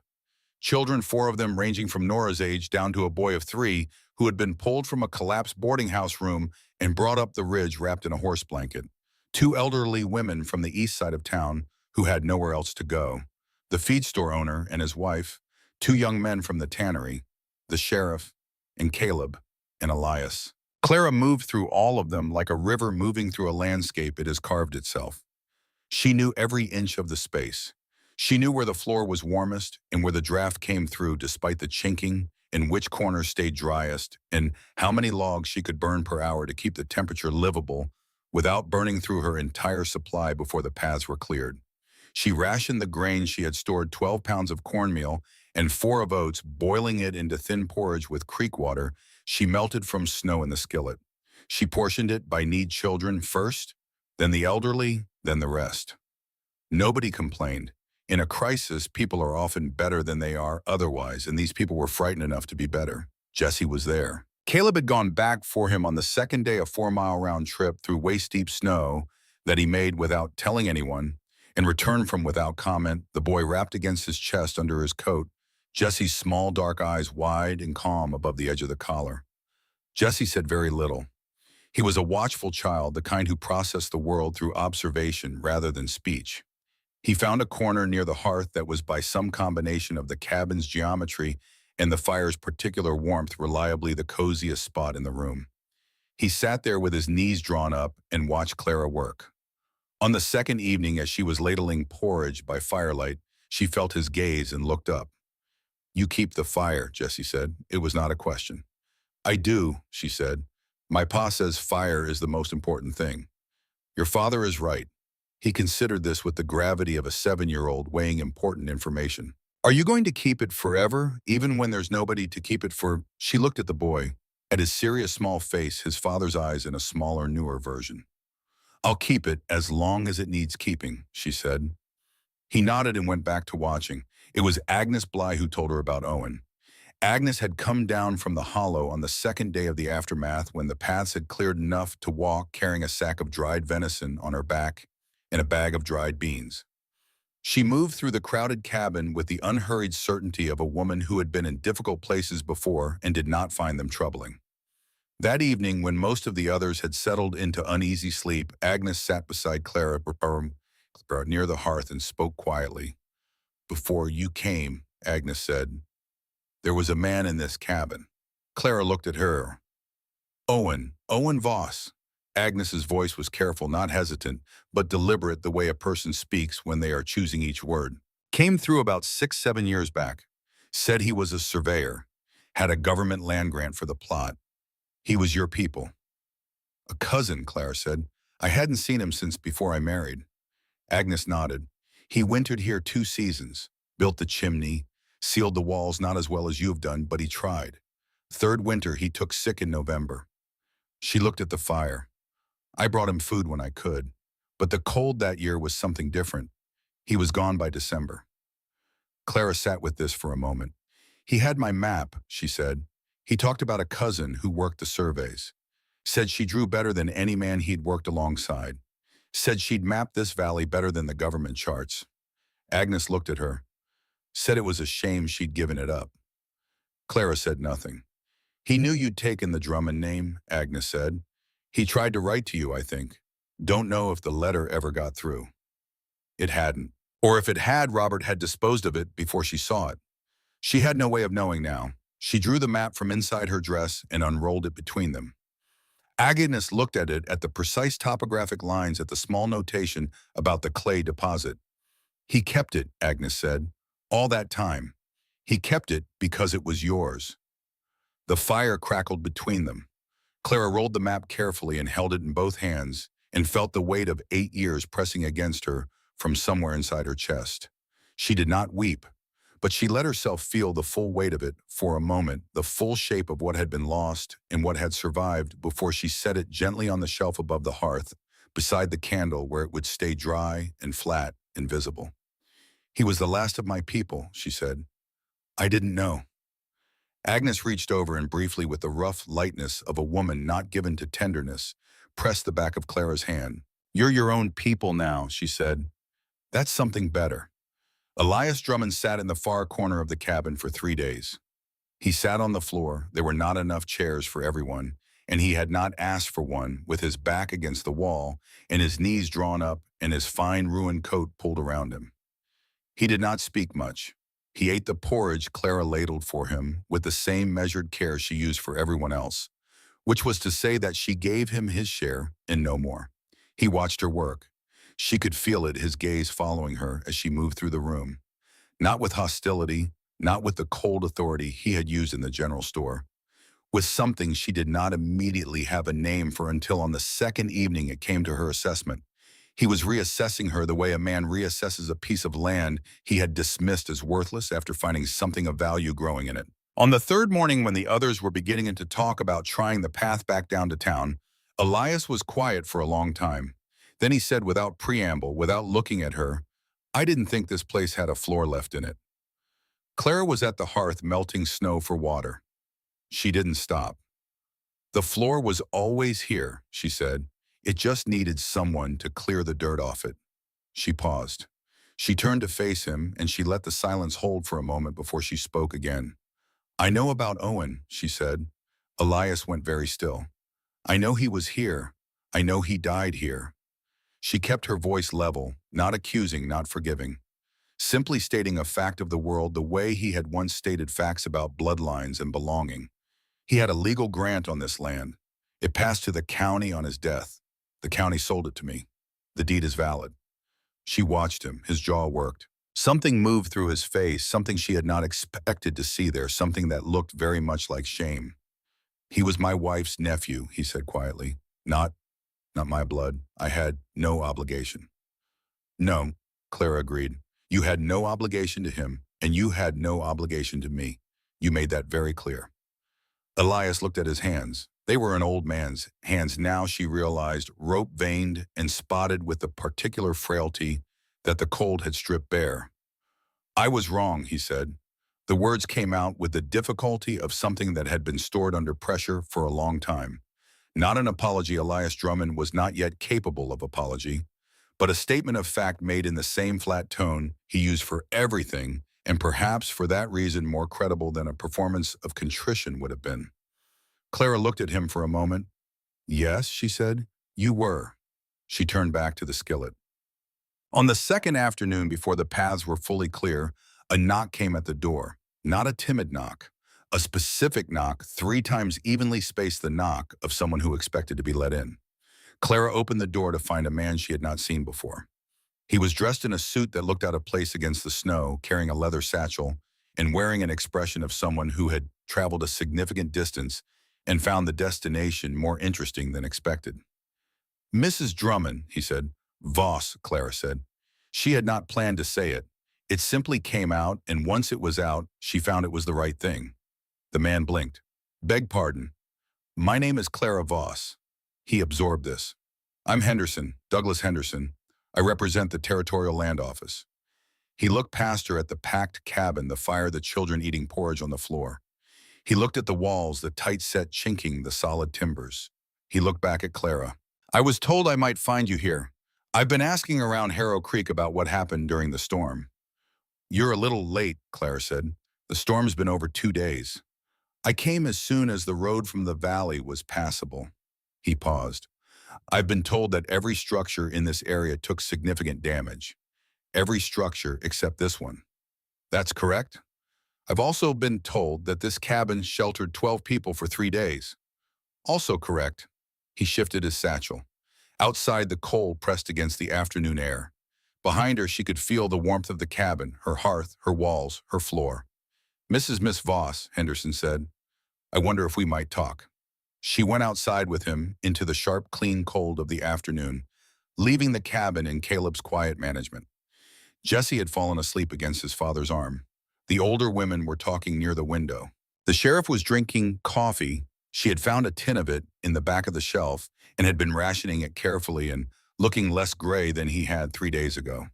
Children, 4 of them ranging from Nora's age down to a boy of 3, who had been pulled from a collapsed boarding house room and brought up the ridge wrapped in a horse blanket. 2 elderly women from the east side of town who had nowhere else to go. The feed store owner and his wife, 2 young men from the tannery, the sheriff, and Caleb, and Elias. Clara moved through all of them like a river moving through a landscape it has carved itself. She knew every inch of the space. She knew where the floor was warmest and where the draft came through despite the chinking, and which corners stayed driest, and how many logs she could burn per hour to keep the temperature livable without burning through her entire supply before the paths were cleared. She rationed the grain. She had stored 12 pounds of cornmeal and 4 of oats, boiling it into thin porridge with creek water she melted from snow in the skillet. She portioned it by need: children first, then the elderly, then the rest. Nobody complained. In a crisis, people are often better than they are otherwise, and these people were frightened enough to be better. Jesse was there. Caleb had gone back for him on the second day, a 4-mile round trip through waist-deep snow that he made without telling anyone, and returned from without comment, the boy wrapped against his chest under his coat, Jesse's small dark eyes wide and calm above the edge of the collar. Jesse said very little. He was a watchful child, the kind who processed the world through observation rather than speech. He found a corner near the hearth that was, by some combination of the cabin's geometry and the fire's particular warmth, reliably the coziest spot in the room. He sat there with his knees drawn up and watched Clara work. On the second evening, as she was ladling porridge by firelight, she felt his gaze and looked up. "You keep the fire," Jesse said. It was not a question. "I do," she said. "My pa says fire is the most important thing." "Your father is right." He considered this with the gravity of a 7-year-old weighing important information. "Are you going to keep it forever, even when there's nobody to keep it for?" She looked at the boy, at his serious small face, his father's eyes in a smaller, newer version. "I'll keep it as long as it needs keeping," she said. He nodded and went back to watching. It was Agnes Bly who told her about Owen. Agnes had come down from the hollow on the second day of the aftermath, when the paths had cleared enough to walk, carrying a sack of dried venison on her back and a bag of dried beans. She moved through the crowded cabin with the unhurried certainty of a woman who had been in difficult places before and did not find them troubling. That evening, when most of the others had settled into uneasy sleep, Agnes sat beside Clara near the hearth and spoke quietly. "Before you came," Agnes said, "there was a man in this cabin." Clara looked at her. Owen Voss." Agnes's voice was careful, not hesitant, but deliberate the way a person speaks when they are choosing each word. "Came through about 6, 7 years back. Said he was a surveyor. Had a government land grant for the plot. He was your people." "A cousin," Clara said. "I hadn't seen him since before I married." Agnes nodded. "He wintered here 2 seasons. Built the chimney. Sealed the walls, not as well as you've done, but he tried. Third winter, he took sick in November." She looked at the fire. "I brought him food when I could. But the cold that year was something different. He was gone by December." Clara sat with this for a moment. "He had my map," she said. "He talked about a cousin who worked the surveys. Said she drew better than any man he'd worked alongside. Said she'd mapped this valley better than the government charts." Agnes looked at her. Said it was a shame she'd given it up. Clara said nothing. "He knew you'd taken the Drummond name," Agnes said. "He tried to write to you, I think. Don't know if the letter ever got through." It hadn't. Or if it had, Robert had disposed of it before she saw it. She had no way of knowing now. She drew the map from inside her dress and unrolled it between them. Agnes looked at it, at the precise topographic lines, at the small notation about the clay deposit. "He kept it," Agnes said. "All that time. He kept it because it was yours." The fire crackled between them. Clara rolled the map carefully and held it in both hands and felt the weight of 8 years pressing against her from somewhere inside her chest. She did not weep, but she let herself feel the full weight of it for a moment, the full shape of what had been lost and what had survived, before she set it gently on the shelf above the hearth, beside the candle where it would stay dry and flat and visible. "He was the last of my people," she said. "I didn't know." Agnes reached over and briefly, with the rough lightness of a woman not given to tenderness, pressed the back of Clara's hand. "You're your own people now," she said. "That's something better." Elias Drummond sat in the far corner of the cabin for 3 days. He sat on the floor. There were not enough chairs for everyone, and he had not asked for one, with his back against the wall and his knees drawn up and his fine ruined coat pulled around him. He did not speak much. He ate the porridge Clara ladled for him with the same measured care she used for everyone else, which was to say that she gave him his share and no more. He watched her work. She could feel it, his gaze following her as she moved through the room. Not with hostility, not with the cold authority he had used in the general store. With something she did not immediately have a name for until on the second evening it came to her assessment. He was reassessing her the way a man reassesses a piece of land he had dismissed as worthless after finding something of value growing in it. On the third morning, when the others were beginning to talk about trying the path back down to town, Elias was quiet for a long time. Then he said, without preamble, without looking at her, "I didn't think this place had a floor left in it." Clara was at the hearth melting snow for water. She didn't stop. "The floor was always here," she said. "It just needed someone to clear the dirt off it." She paused. She turned to face him, and she let the silence hold for a moment before she spoke again. "I know about Owen," she said. Elias went very still. "I know he was here. I know he died here." She kept her voice level, not accusing, not forgiving, simply stating a fact of the world the way he had once stated facts about bloodlines and belonging. He had a legal grant on this land. It passed to the county on his death. The county sold it to me. The deed is valid. She watched him. His jaw worked. Something moved through his face, something she had not expected to see there, something that looked very much like shame. "He was my wife's nephew," he said quietly. Not my blood. I had no obligation." "No," Clara agreed. "You had no obligation to him, and you had no obligation to me. You made that very clear." Elias looked at his hands. They were an old man's hands now, she realized, rope-veined and spotted with the particular frailty that the cold had stripped bare. "I was wrong," he said. The words came out with the difficulty of something that had been stored under pressure for a long time. Not an apology. Elias Drummond was not yet capable of apology, but a statement of fact made in the same flat tone he used for everything, and perhaps for that reason more credible than a performance of contrition would have been. Clara looked at him for a moment. Yes, she said. You were. She turned back to the skillet. On the second afternoon before the paths were fully clear, a knock came at the door. Not a timid knock. A specific knock, 3 times evenly spaced the knock of someone who expected to be let in. Clara opened the door to find a man she had not seen before. He was dressed in a suit that looked out of place against the snow, carrying a leather satchel, and wearing an expression of someone who had traveled a significant distance and found the destination more interesting than expected. Mrs. Drummond, he said. Voss, Clara said. She had not planned to say it. It simply came out, and once it was out, she found it was the right thing. The man blinked. Beg pardon. My name is Clara Voss. He absorbed this. I'm Henderson, Douglas Henderson. I represent the Territorial Land Office. He looked past her at the packed cabin, the fire, the children eating porridge on the floor. He looked at the walls, the tight-set chinking, the solid timbers. He looked back at Clara. I was told I might find you here. I've been asking around Harrow Creek about what happened during the storm. You're a little late, Clara said. The storm's been over 2 days. I came as soon as the road from the valley was passable. He paused. I've been told that every structure in this area took significant damage. Every structure except this one. That's correct? I've also been told that this cabin sheltered 12 people for 3 days. Also correct. He shifted his satchel. Outside, the cold pressed against the afternoon air. Behind her, she could feel the warmth of the cabin, her hearth, her walls, her floor. Miss Voss, Henderson said. I wonder if we might talk. She went outside with him into the sharp, clean cold of the afternoon, leaving the cabin in Caleb's quiet management. Jesse had fallen asleep against his father's arm. The older women were talking near the window. The sheriff was drinking coffee. She had found a tin of it in the back of the shelf and had been rationing it carefully and looking less gray than he had 3 days ago.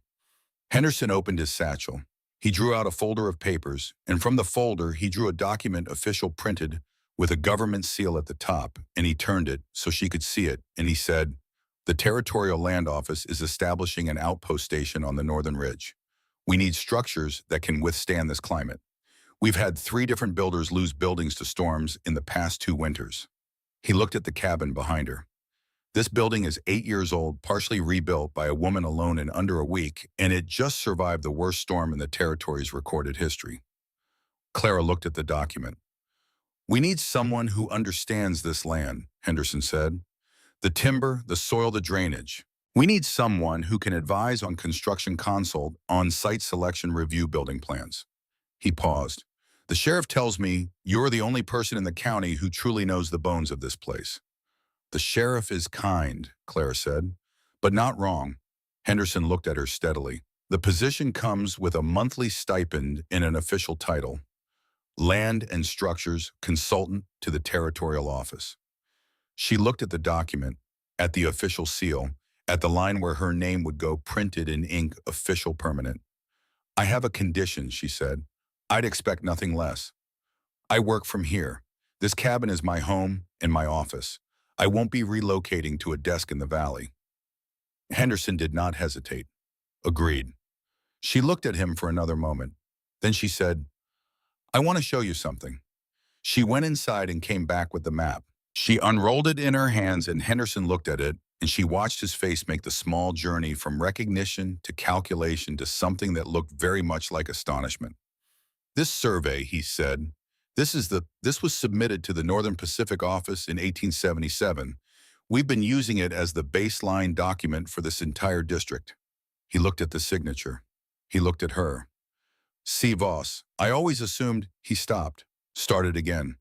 Henderson opened his satchel. He drew out a folder of papers, and from the folder he drew a document official printed with a government seal at the top, and he turned it so she could see it, and he said, The Territorial Land Office is establishing an outpost station on the northern ridge. We need structures that can withstand this climate. We've had 3 different builders lose buildings to storms in the past 2 winters. He looked at the cabin behind her. This building is 8 years old, partially rebuilt by a woman alone in under a week, and it just survived the worst storm in the territory's recorded history. Clara looked at the document. We need someone who understands this land, Henderson said. The timber, the soil, the drainage. We need someone who can advise on construction consult, on site selection review building plans. He paused. The sheriff tells me you're the only person in the county who truly knows the bones of this place. The sheriff is kind, Clara said, but not wrong. Henderson looked at her steadily. The position comes with a monthly stipend and an official title. Land and Structures Consultant to the Territorial Office. She looked at the document, at the official seal, at the line where her name would go printed in ink, official permanent. I have a condition, she said. I'd expect nothing less. I work from here. This cabin is my home and my office. I won't be relocating to a desk in the valley. Henderson did not hesitate. Agreed. She looked at him for another moment. Then she said, I want to show you something. She went inside and came back with the map. She unrolled it in her hands and Henderson looked at it, and she watched his face make the small journey from recognition to calculation to something that looked very much like astonishment. This survey, he said, this was submitted to the Northern Pacific Office in 1877. We've been using it as the baseline document for this entire district. He looked at the signature. He looked at her. C. Voss, I always assumed, he stopped, started again.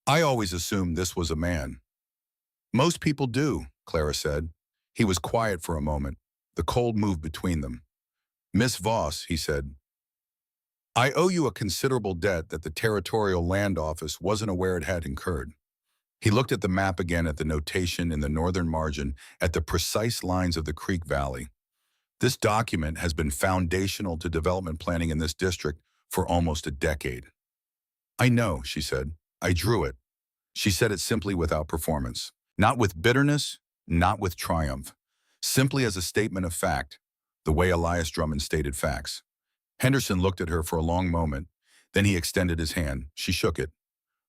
I always assumed this was a man. Most people do, Clara said. He was quiet for a moment. The cold moved between them. Miss Voss, he said, I owe you a considerable debt that the Territorial Land Office wasn't aware it had incurred. He looked at the map again, at the notation in the northern margin, at the precise lines of the creek valley. This document has been foundational to development planning in this district for almost a decade. I know, she said. I drew it. She said it simply without performance. Not with bitterness, not with triumph. Simply as a statement of fact, the way Elias Drummond stated facts. Henderson looked at her for a long moment. Then he extended his hand. She shook it.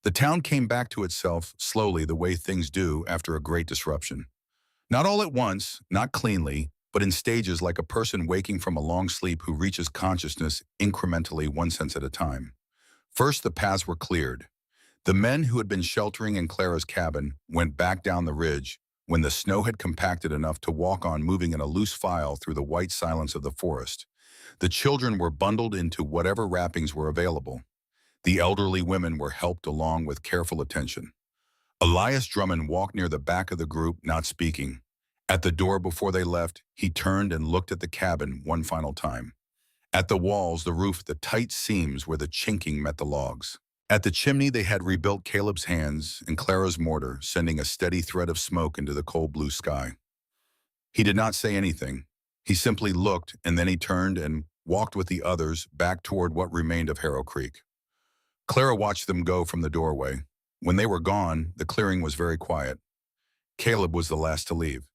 The town came back to itself slowly the way things do after a great disruption. Not all at once, not cleanly, but in stages like a person waking from a long sleep who reaches consciousness incrementally one sense at a time. First, the paths were cleared. The men who had been sheltering in Clara's cabin went back down the ridge when the snow had compacted enough to walk on, moving in a loose file through the white silence of the forest. The children were bundled into whatever wrappings were available. The elderly women were helped along with careful attention. Elias Drummond walked near the back of the group, not speaking. At the door before they left, he turned and looked at the cabin one final time. At the walls, the roof, the tight seams where the chinking met the logs. At the chimney, they had rebuilt Caleb's hands and Clara's mortar, sending a steady thread of smoke into the cold blue sky. He did not say anything. He simply looked, and then he turned and walked with the others back toward what remained of Harrow Creek. Clara watched them go from the doorway. When they were gone, the clearing was very quiet. Caleb was the last to leave.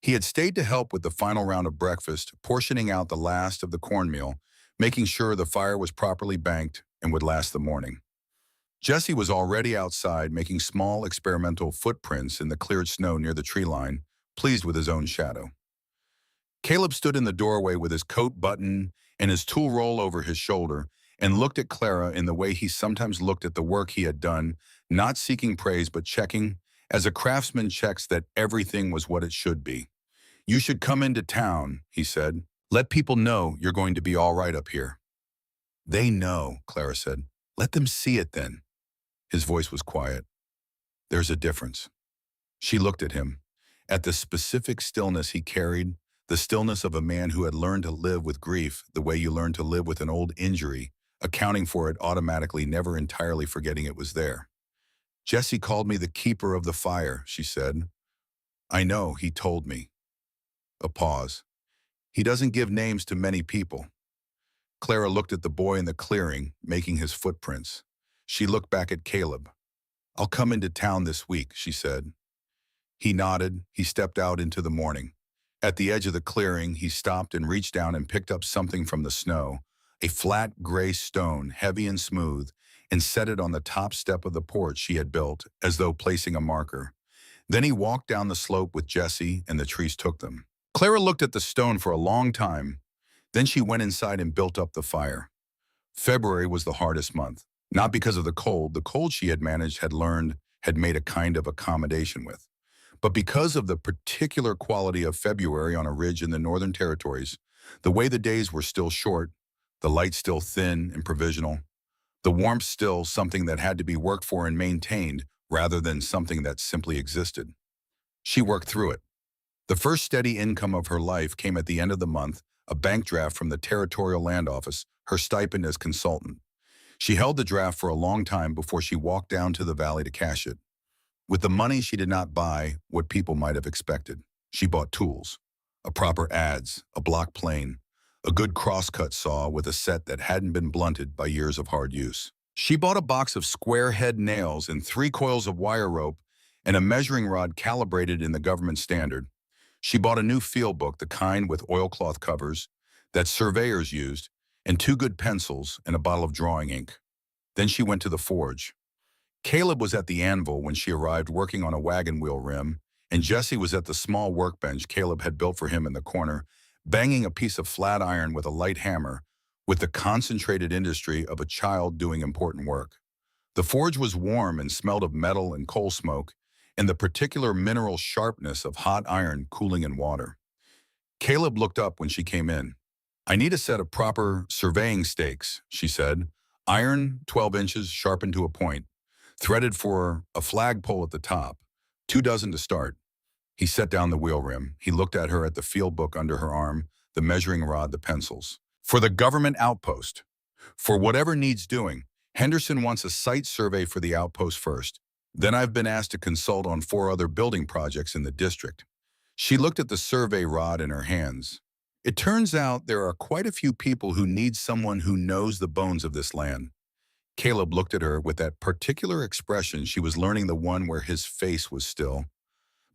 He had stayed to help with the final round of breakfast, portioning out the last of the cornmeal, making sure the fire was properly banked and would last the morning. Jesse was already outside, making small experimental footprints in the cleared snow near the tree line, pleased with his own shadow. Caleb stood in the doorway with his coat buttoned and his tool roll over his shoulder and looked at Clara in the way he sometimes looked at the work he had done, not seeking praise but checking, as a craftsman checks that everything was what it should be. "You should come into town," he said. "Let people know you're going to be all right up here." "They know," Clara said. "Let them see it then." His voice was quiet. "There's a difference." She looked at him, at the specific stillness he carried, the stillness of a man who had learned to live with grief the way you learn to live with an old injury, accounting for it automatically, never entirely forgetting it was there. "Jesse called me the keeper of the fire," she said. "I know, he told me." A pause. "He doesn't give names to many people." Clara looked at the boy in the clearing, making his footprints. She looked back at Caleb. "I'll come into town this week," she said. He nodded. He stepped out into the morning. At the edge of the clearing, he stopped and reached down and picked up something from the snow, a flat gray stone, heavy and smooth, and set it on the top step of the porch she had built, as though placing a marker. Then he walked down the slope with Jesse, and the trees took them. Clara looked at the stone for a long time. Then she went inside and built up the fire. February was the hardest month, not because of the cold. The cold she had managed, had made a kind of accommodation with, but because of the particular quality of February on a ridge in the Northern Territories, the way the days were still short, the light still thin and provisional, the warmth still something that had to be worked for and maintained rather than something that simply existed. She worked through it. The first steady income of her life came at the end of the month, a bank draft from the Territorial Land Office, her stipend as consultant. She held the draft for a long time before she walked down to the valley to cash it. With the money, she did not buy what people might have expected. She bought tools, a proper adze, a block plane, a good crosscut saw with a set that hadn't been blunted by years of hard use. She bought a box of square head nails and 3 coils of wire rope and a measuring rod calibrated in the government standard. She bought a new field book, the kind with oilcloth covers that surveyors used, and 2 good pencils and a bottle of drawing ink. Then she went to the forge. Caleb was at the anvil when she arrived, working on a wagon wheel rim, and Jesse was at the small workbench Caleb had built for him in the corner, banging a piece of flat iron with a light hammer, with the concentrated industry of a child doing important work. The forge was warm and smelled of metal and coal smoke, and the particular mineral sharpness of hot iron cooling in water. Caleb looked up when she came in. "I need a set of proper surveying stakes," she said. "Iron, 12 inches, sharpened to a point. Threaded for a flagpole at the top. 2 dozen to start." He set down the wheel rim. He looked at her, at the field book under her arm, the measuring rod, the pencils. "For the government outpost. For whatever needs doing. Henderson wants a site survey for the outpost first. Then I've been asked to consult on 4 other building projects in the district." She looked at the survey rod in her hands. "It turns out there are quite a few people who need someone who knows the bones of this land." Caleb looked at her with that particular expression. She was learning, the one where his face was still,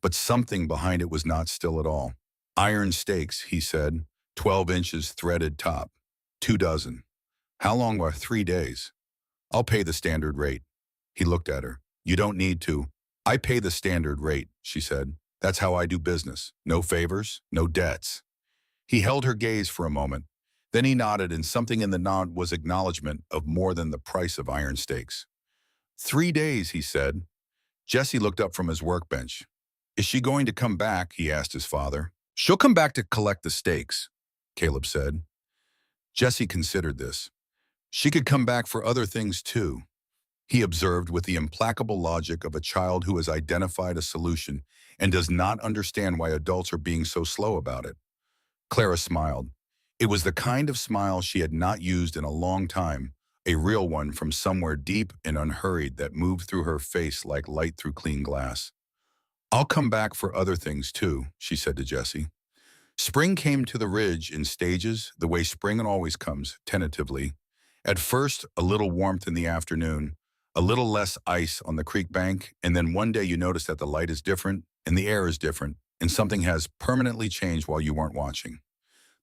but something behind it was not still at all. "Iron stakes," he said, 12 inches threaded top. 2 dozen. How long are 3 days? I'll pay the standard rate." He looked at her. You don't need to. I pay the standard rate, she said. That's how I do business. No favors, no debts. He held her gaze for a moment. Then he nodded, and something in the nod was acknowledgement of more than the price of iron steaks. 3 days, he said. Jesse looked up from his workbench. Is she going to come back? He asked his father. She'll come back to collect the steaks, Caleb said. Jesse considered this. She could come back for other things too, he observed with the implacable logic of a child who has identified a solution and does not understand why adults are being so slow about it. Clara smiled. It was the kind of smile she had not used in a long time, a real one from somewhere deep and unhurried that moved through her face like light through clean glass. I'll come back for other things too, she said to Jesse. Spring came to the ridge in stages, the way spring always comes, tentatively. At first, a little warmth in the afternoon, a little less ice on the creek bank, and then one day you notice that the light is different, and the air is different, and something has permanently changed while you weren't watching.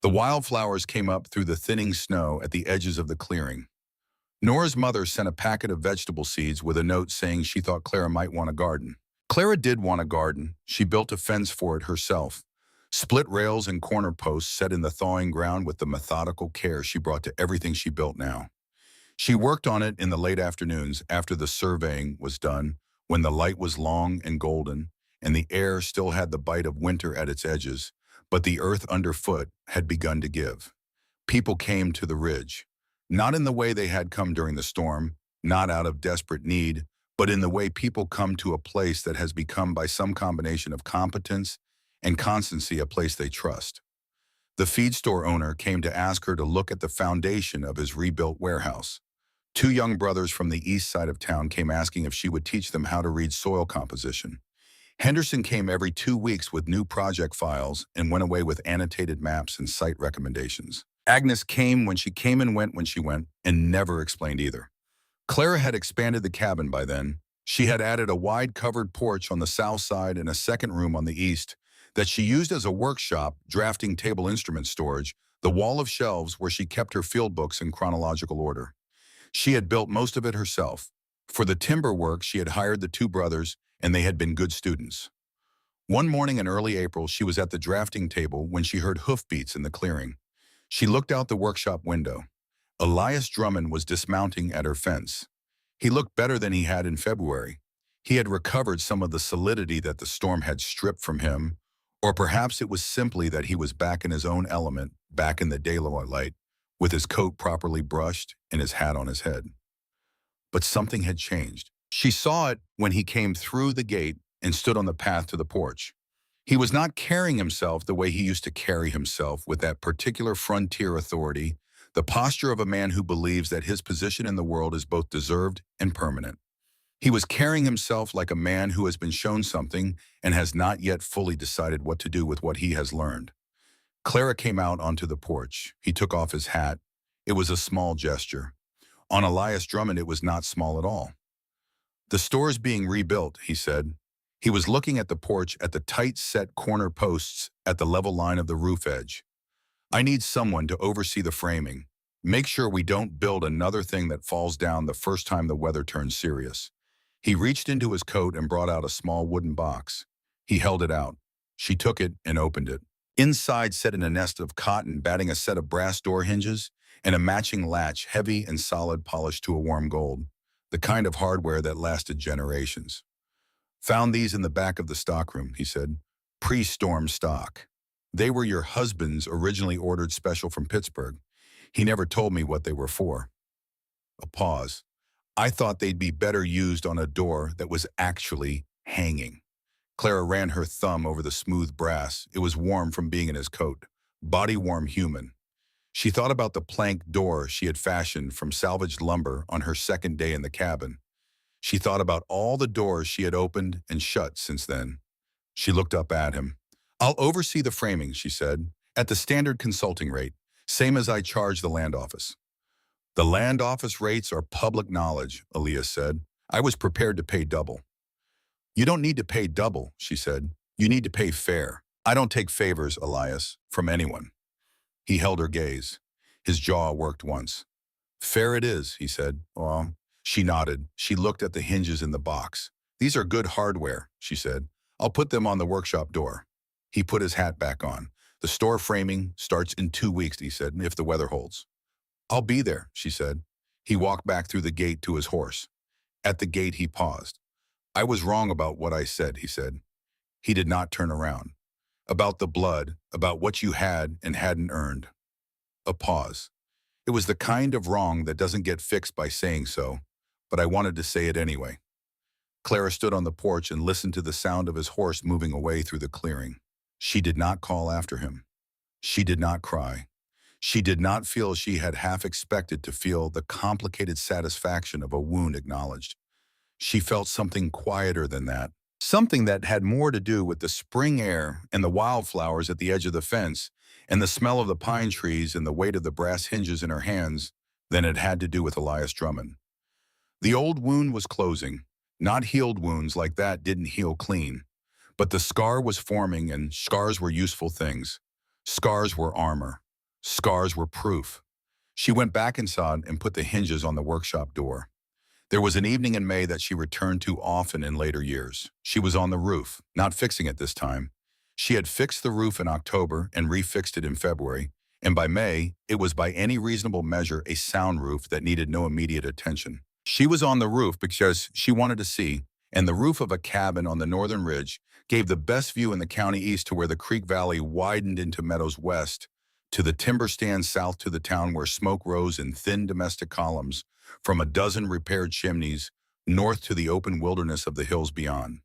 The wildflowers came up through the thinning snow at the edges of the clearing. Nora's mother sent a packet of vegetable seeds with a note saying she thought Clara might want a garden. Clara did want a garden. She built a fence for it herself. Split rails and corner posts set in the thawing ground with the methodical care she brought to everything she built now. She worked on it in the late afternoons after the surveying was done, when the light was long and golden, and the air still had the bite of winter at its edges, but the earth underfoot had begun to give. People came to the ridge, not in the way they had come during the storm, not out of desperate need, but in the way people come to a place that has become by some combination of competence and constancy a place they trust. The feed store owner came to ask her to look at the foundation of his rebuilt warehouse. Two young brothers from the east side of town came asking if she would teach them how to read soil composition. Henderson came every 2 weeks with new project files and went away with annotated maps and site recommendations. Agnes came when she came and went when she went, and never explained either. Clara had expanded the cabin by then. She had added a wide covered porch on the south side and a second room on the east that she used as a workshop, drafting table instrument storage, the wall of shelves where she kept her field books in chronological order. She had built most of it herself. For the timber work, she had hired the two brothers, and they had been good students. One morning in early April, she was at the drafting table when she heard hoofbeats in the clearing. She looked out the workshop window. Elias Drummond was dismounting at her fence. He looked better than he had in February. He had recovered some of the solidity that the storm had stripped from him, or perhaps it was simply that he was back in his own element, back in the daylight, with his coat properly brushed and his hat on his head. But something had changed. She saw it when he came through the gate and stood on the path to the porch. He was not carrying himself the way he used to carry himself, with that particular frontier authority, the posture of a man who believes that his position in the world is both deserved and permanent. He was carrying himself like a man who has been shown something and has not yet fully decided what to do with what he has learned. Clara came out onto the porch. He took off his hat. It was a small gesture. On Elias Drummond, it was not small at all. The store's being rebuilt, he said. He was looking at the porch, at the tight-set corner posts at the level line of the roof edge. I need someone to oversee the framing. Make sure we don't build another thing that falls down the first time the weather turns serious. He reached into his coat and brought out a small wooden box. He held it out. She took it and opened it. Inside sat in a nest of cotton, batting a set of brass door hinges and a matching latch, heavy and solid, polished to a warm gold, the kind of hardware that lasted generations. Found these in the back of the stockroom, he said. Pre-storm stock. They were your husband's originally ordered special from Pittsburgh. He never told me what they were for. A pause. I thought they'd be better used on a door that was actually hanging. Clara ran her thumb over the smooth brass. It was warm from being in his coat, body-warm human. She thought about the plank door she had fashioned from salvaged lumber on her second day in the cabin. She thought about all the doors she had opened and shut since then. She looked up at him. I'll oversee the framing, she said, at the standard consulting rate, same as I charge the land office. The land office rates are public knowledge, Elias said. I was prepared to pay double. You don't need to pay double, she said. You need to pay fair. I don't take favors, Elias, from anyone. He held her gaze. His jaw worked once. Fair it is, he said. Well, She nodded. She looked at the hinges in the box. "These are good hardware," she said. "I'll put them on the workshop door." He put his hat back on. "The store framing starts in 2 weeks," he said, "if the weather holds." "I'll be there," she said. He walked back through the gate to his horse. At the gate, he paused. "I was wrong about what I said," he said. He did not turn around. "About the blood, about what you had and hadn't earned." A pause. It was the kind of wrong that doesn't get fixed by saying so, but I wanted to say it anyway. Clara stood on the porch and listened to the sound of his horse moving away through the clearing. She did not call after him. She did not cry. She did not feel she had half expected to feel the complicated satisfaction of a wound acknowledged. She felt something quieter than that. Something that had more to do with the spring air and the wildflowers at the edge of the fence and the smell of the pine trees and the weight of the brass hinges in her hands than it had to do with Elias Drummond. The old wound was closing. Not healed wounds like that didn't heal clean. But the scar was forming, and scars were useful things. Scars were armor. Scars were proof. She went back inside and put the hinges on the workshop door. There was an evening in May that she returned to often in later years. She was on the roof, not fixing it this time. She had fixed the roof in October and refixed it in February, and by May, it was by any reasonable measure a sound roof that needed no immediate attention. She was on the roof because she wanted to see, and the roof of a cabin on the northern ridge gave the best view in the county east to where the creek valley widened into meadows west, to the timber stand south to the town where smoke rose in thin domestic columns from a dozen repaired chimneys, north to the open wilderness of the hills beyond.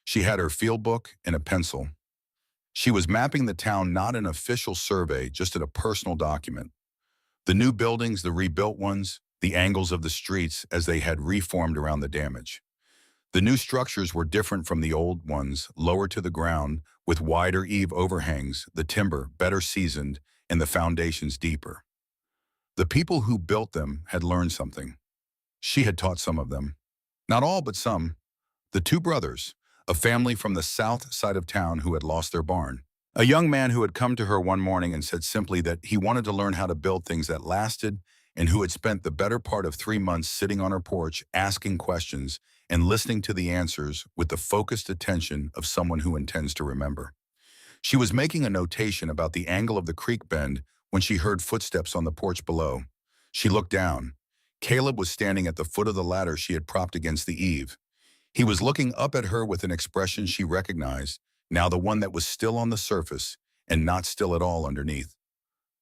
She had her field book and a pencil. She was mapping the town, not an official survey, just in a personal document. The new buildings, the rebuilt ones, the angles of the streets as they had reformed around the damage. The new structures were different from the old ones, lower to the ground, with wider eave overhangs, the timber better seasoned, and the foundations deeper. The people who built them had learned something. She had taught some of them. Not all, but some. The two brothers, a family from the south side of town who had lost their barn. A young man who had come to her one morning and said simply that he wanted to learn how to build things that lasted, and who had spent the better part of 3 months sitting on her porch asking questions and listening to the answers with the focused attention of someone who intends to remember. She was making a notation about the angle of the creek bend when she heard footsteps on the porch below. She looked down. Caleb was standing at the foot of the ladder she had propped against the eave. He was looking up at her with an expression she recognized, now the one that was still on the surface and not still at all underneath.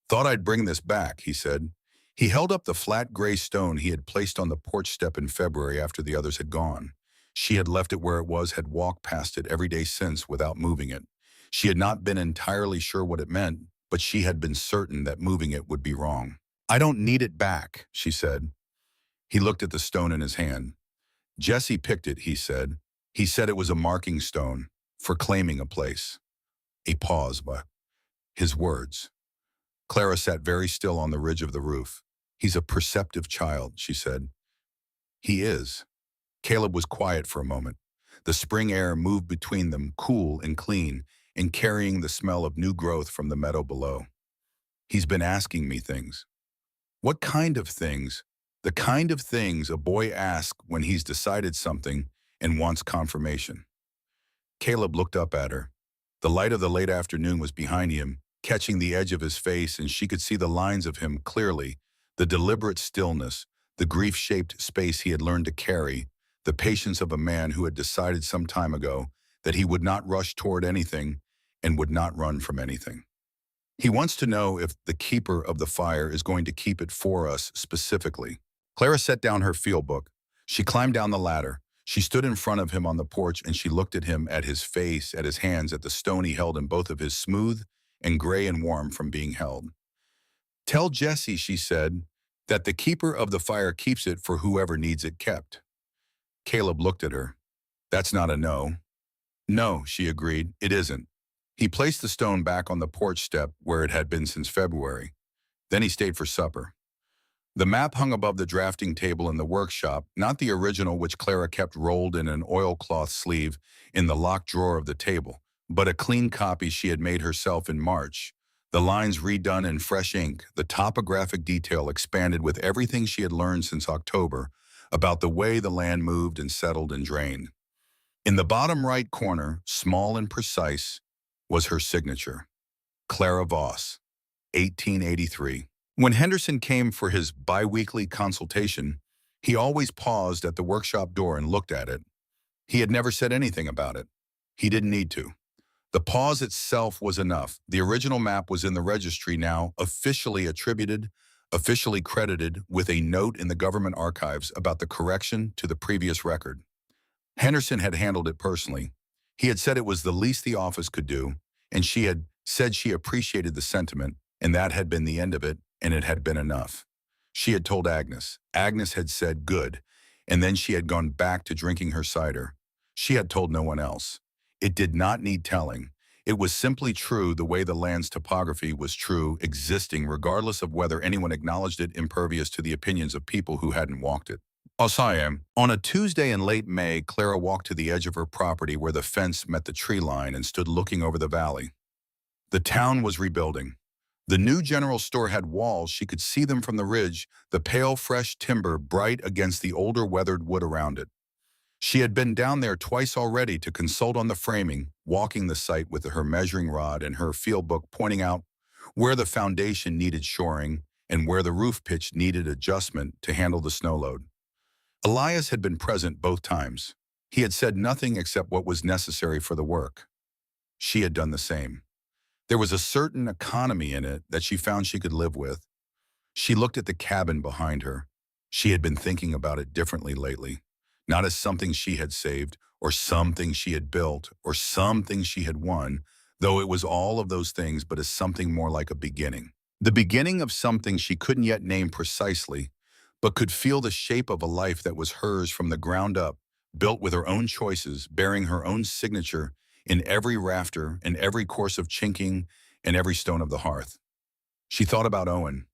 "Thought I'd bring this back," he said. He held up the flat gray stone he had placed on the porch step in February after the others had gone. She had left it where it was, had walked past it every day since without moving it. She had not been entirely sure what it meant, but she had been certain that moving it would be wrong. "I don't need it back," she said. He looked at the stone in his hand. "Jesse picked it," he said. "He said it was a marking stone for claiming a place." A pause, but his words. Clara sat very still on the ridge of the roof. "He's a perceptive child," she said. "He is." Caleb was quiet for a moment. The spring air moved between them, cool and clean, and carrying the smell of new growth from the meadow below. "He's been asking me things." "What kind of things?" "The kind of things a boy asks when he's decided something and wants confirmation." Caleb looked up at her. The light of the late afternoon was behind him, catching the edge of his face, and she could see the lines of him clearly, the deliberate stillness, the grief-shaped space he had learned to carry, the patience of a man who had decided some time ago that he would not rush toward anything and would not run from anything. "He wants to know if the keeper of the fire is going to keep it for us specifically." Clara set down her field book. She climbed down the ladder. She stood in front of him on the porch, and she looked at him, at his face, at his hands, at the stone he held in both of his, smooth and gray and warm from being held. "Tell Jesse," she said, "that the keeper of the fire keeps it for whoever needs it kept." Caleb looked at her. "That's not a no." "No," she agreed, "it isn't." He placed the stone back on the porch step where it had been since February. Then he stayed for supper. The map hung above the drafting table in the workshop, not the original which Clara kept rolled in an oilcloth sleeve in the locked drawer of the table, but a clean copy she had made herself in March. The lines redone in fresh ink, the topographic detail expanded with everything she had learned since October, about the way the land moved and settled and drained. In the bottom right corner, small and precise, was her signature, Clara Voss, 1883. When Henderson came for his biweekly consultation, he always paused at the workshop door and looked at it. He had never said anything about it. He didn't need to. The pause itself was enough. The original map was in the registry now, officially attributed, officially credited, with a note in the government archives about the correction to the previous record. Henderson had handled it personally. He had said it was the least the office could do, and she had said she appreciated the sentiment, and that had been the end of it, and it had been enough. She had told Agnes. Agnes had said good, and then she had gone back to drinking her cider. She had told no one else. It did not need telling. It was simply true the way the land's topography was true, existing regardless of whether anyone acknowledged it, impervious to the opinions of people who hadn't walked it. Osayam. On a Tuesday in late May, Clara walked to the edge of her property where the fence met the tree line and stood looking over the valley. The town was rebuilding. The new general store had walls. She could see them from the ridge, the pale, fresh timber bright against the older, weathered wood around it. She had been down there twice already to consult on the framing, walking the site with her measuring rod and her field book, pointing out where the foundation needed shoring and where the roof pitch needed adjustment to handle the snow load. Elias had been present both times. He had said nothing except what was necessary for the work. She had done the same. There was a certain economy in it that she found she could live with. She looked at the cabin behind her. She had been thinking about it differently lately, not as something she had saved, or something she had built, or something she had won, though it was all of those things, but as something more like a beginning. The beginning of something she couldn't yet name precisely, but could feel the shape of a life that was hers from the ground up, built with her own choices, bearing her own signature in every rafter and every course of chinking and every stone of the hearth. She thought about Owen.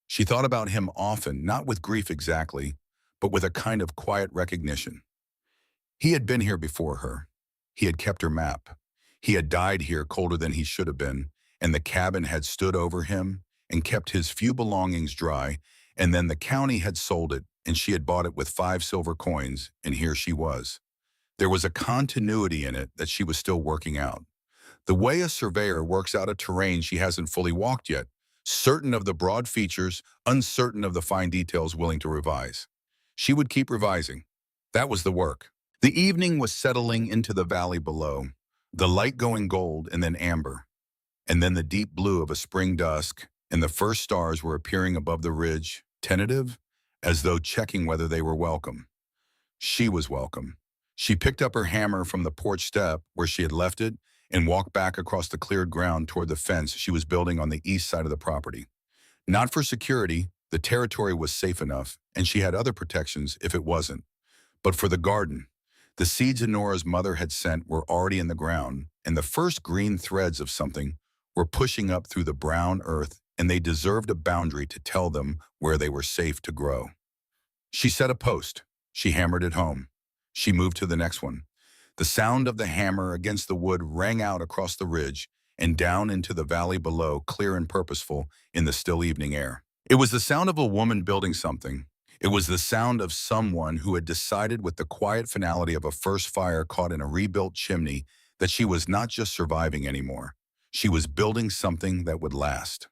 She thought about him often, not with grief exactly, but with a kind of quiet recognition. He had been here before her. He had kept her map. He had died here colder than he should have been, and the cabin had stood over him and kept his few belongings dry, and then the county had sold it, and she had bought it with 5 silver coins, and here she was. There was a continuity in it that she was still working out. The way a surveyor works out a terrain she hasn't fully walked yet, certain of the broad features, uncertain of the fine details, willing to revise. She would keep revising. That was the work. The evening was settling into the valley below, the light going gold and then amber, and then the deep blue of a spring dusk, and the first stars were appearing above the ridge, tentative, as though checking whether they were welcome. She was welcome. She picked up her hammer from the porch step where she had left it and walked back across the cleared ground toward the fence she was building on the east side of the property. Not for security, the territory was safe enough, and she had other protections if it wasn't. But for the garden, the seeds Nora's mother had sent were already in the ground, and the first green threads of something were pushing up through the brown earth, and they deserved a boundary to tell them where they were safe to grow. She set a post. She hammered it home. She moved to the next one. The sound of the hammer against the wood rang out across the ridge and down into the valley below, clear and purposeful in the still evening air. It was the sound of a woman building something. It was the sound of someone who had decided with the quiet finality of a first fire caught in a rebuilt chimney that she was not just surviving anymore. She was building something that would last.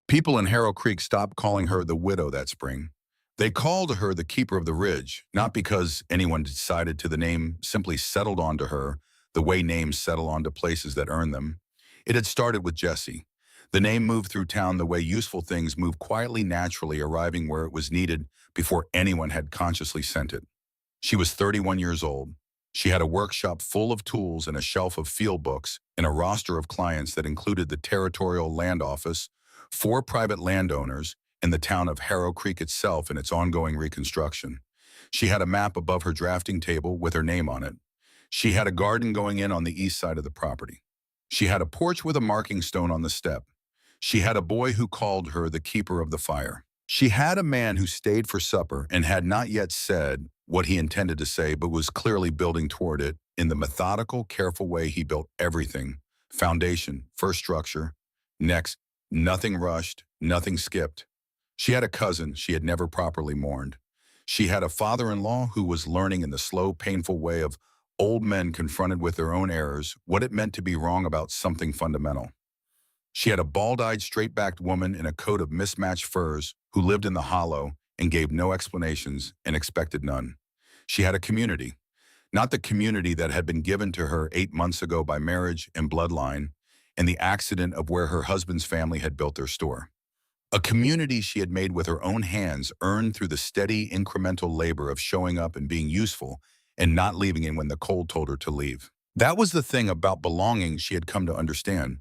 People in Harrow Creek stopped calling her the widow that spring. They called her the keeper of the ridge, not because anyone decided to. The name simply settled onto her the way names settle onto places that earn them. It had started with Jessie. The name moved through town the way useful things move quietly, naturally, arriving where it was needed before anyone had consciously sent it. She was 31 years old. She had a workshop full of tools and a shelf of field books and a roster of clients that included the Territorial Land Office, 4 private landowners, and the town of Harrow Creek itself in its ongoing reconstruction. She had a map above her drafting table with her name on it. She had a garden going in on the east side of the property. She had a porch with a marking stone on the step. She had a boy who called her the keeper of the fire. She had a man who stayed for supper and had not yet said what he intended to say, but was clearly building toward it in the methodical, careful way he built everything. Foundation, first structure, next, nothing rushed, nothing skipped. She had a cousin she had never properly mourned. She had a father-in-law who was learning in the slow, painful way of old men confronted with their own errors what it meant to be wrong about something fundamental. She had a bald-eyed, straight-backed woman in a coat of mismatched furs who lived in the hollow and gave no explanations and expected none. She had a community, not the community that had been given to her 8 months ago by marriage and bloodline and the accident of where her husband's family had built their store. A community she had made with her own hands, earned through the steady, incremental labor of showing up and being useful and not leaving in when the cold told her to leave. That was the thing about belonging she had come to understand.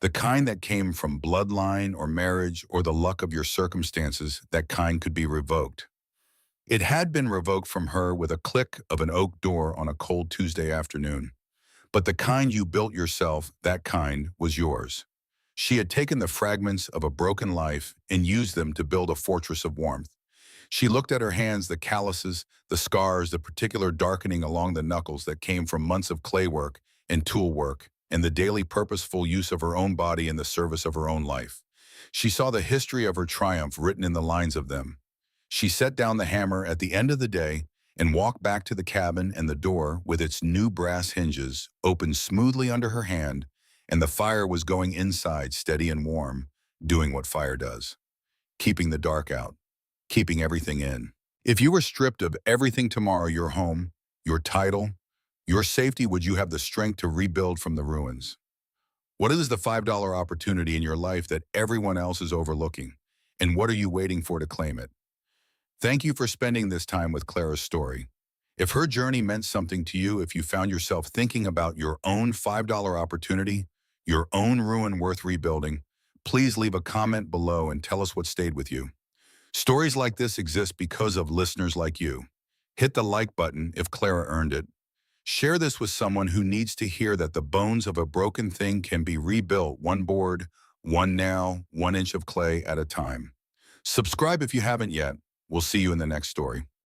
The kind that came from bloodline or marriage or the luck of your circumstances, that kind could be revoked. It had been revoked from her with a click of an oak door on a cold Tuesday afternoon. But the kind you built yourself, that kind was yours. She had taken the fragments of a broken life and used them to build a fortress of warmth. She looked at her hands, the calluses, the scars, the particular darkening along the knuckles that came from months of clay work and tool work, and the daily purposeful use of her own body in the service of her own life. She saw the history of her triumph written in the lines of them. She set down the hammer at the end of the day and walked back to the cabin, and the door, with its new brass hinges, opened smoothly under her hand, and the fire was going inside, steady and warm, doing what fire does, keeping the dark out, keeping everything in. If you were stripped of everything tomorrow, your home, your title, your safety, would you have the strength to rebuild from the ruins? What is the $5 opportunity in your life that everyone else is overlooking? And what are you waiting for to claim it? Thank you for spending this time with Clara's story. If her journey meant something to you, if you found yourself thinking about your own $5 opportunity, your own ruin worth rebuilding, please leave a comment below and tell us what stayed with you. Stories like this exist because of listeners like you. Hit the like button if Clara earned it. Share this with someone who needs to hear that the bones of a broken thing can be rebuilt, one board, one nail, 1 inch of clay at a time. Subscribe if you haven't yet. We'll see you in the next story.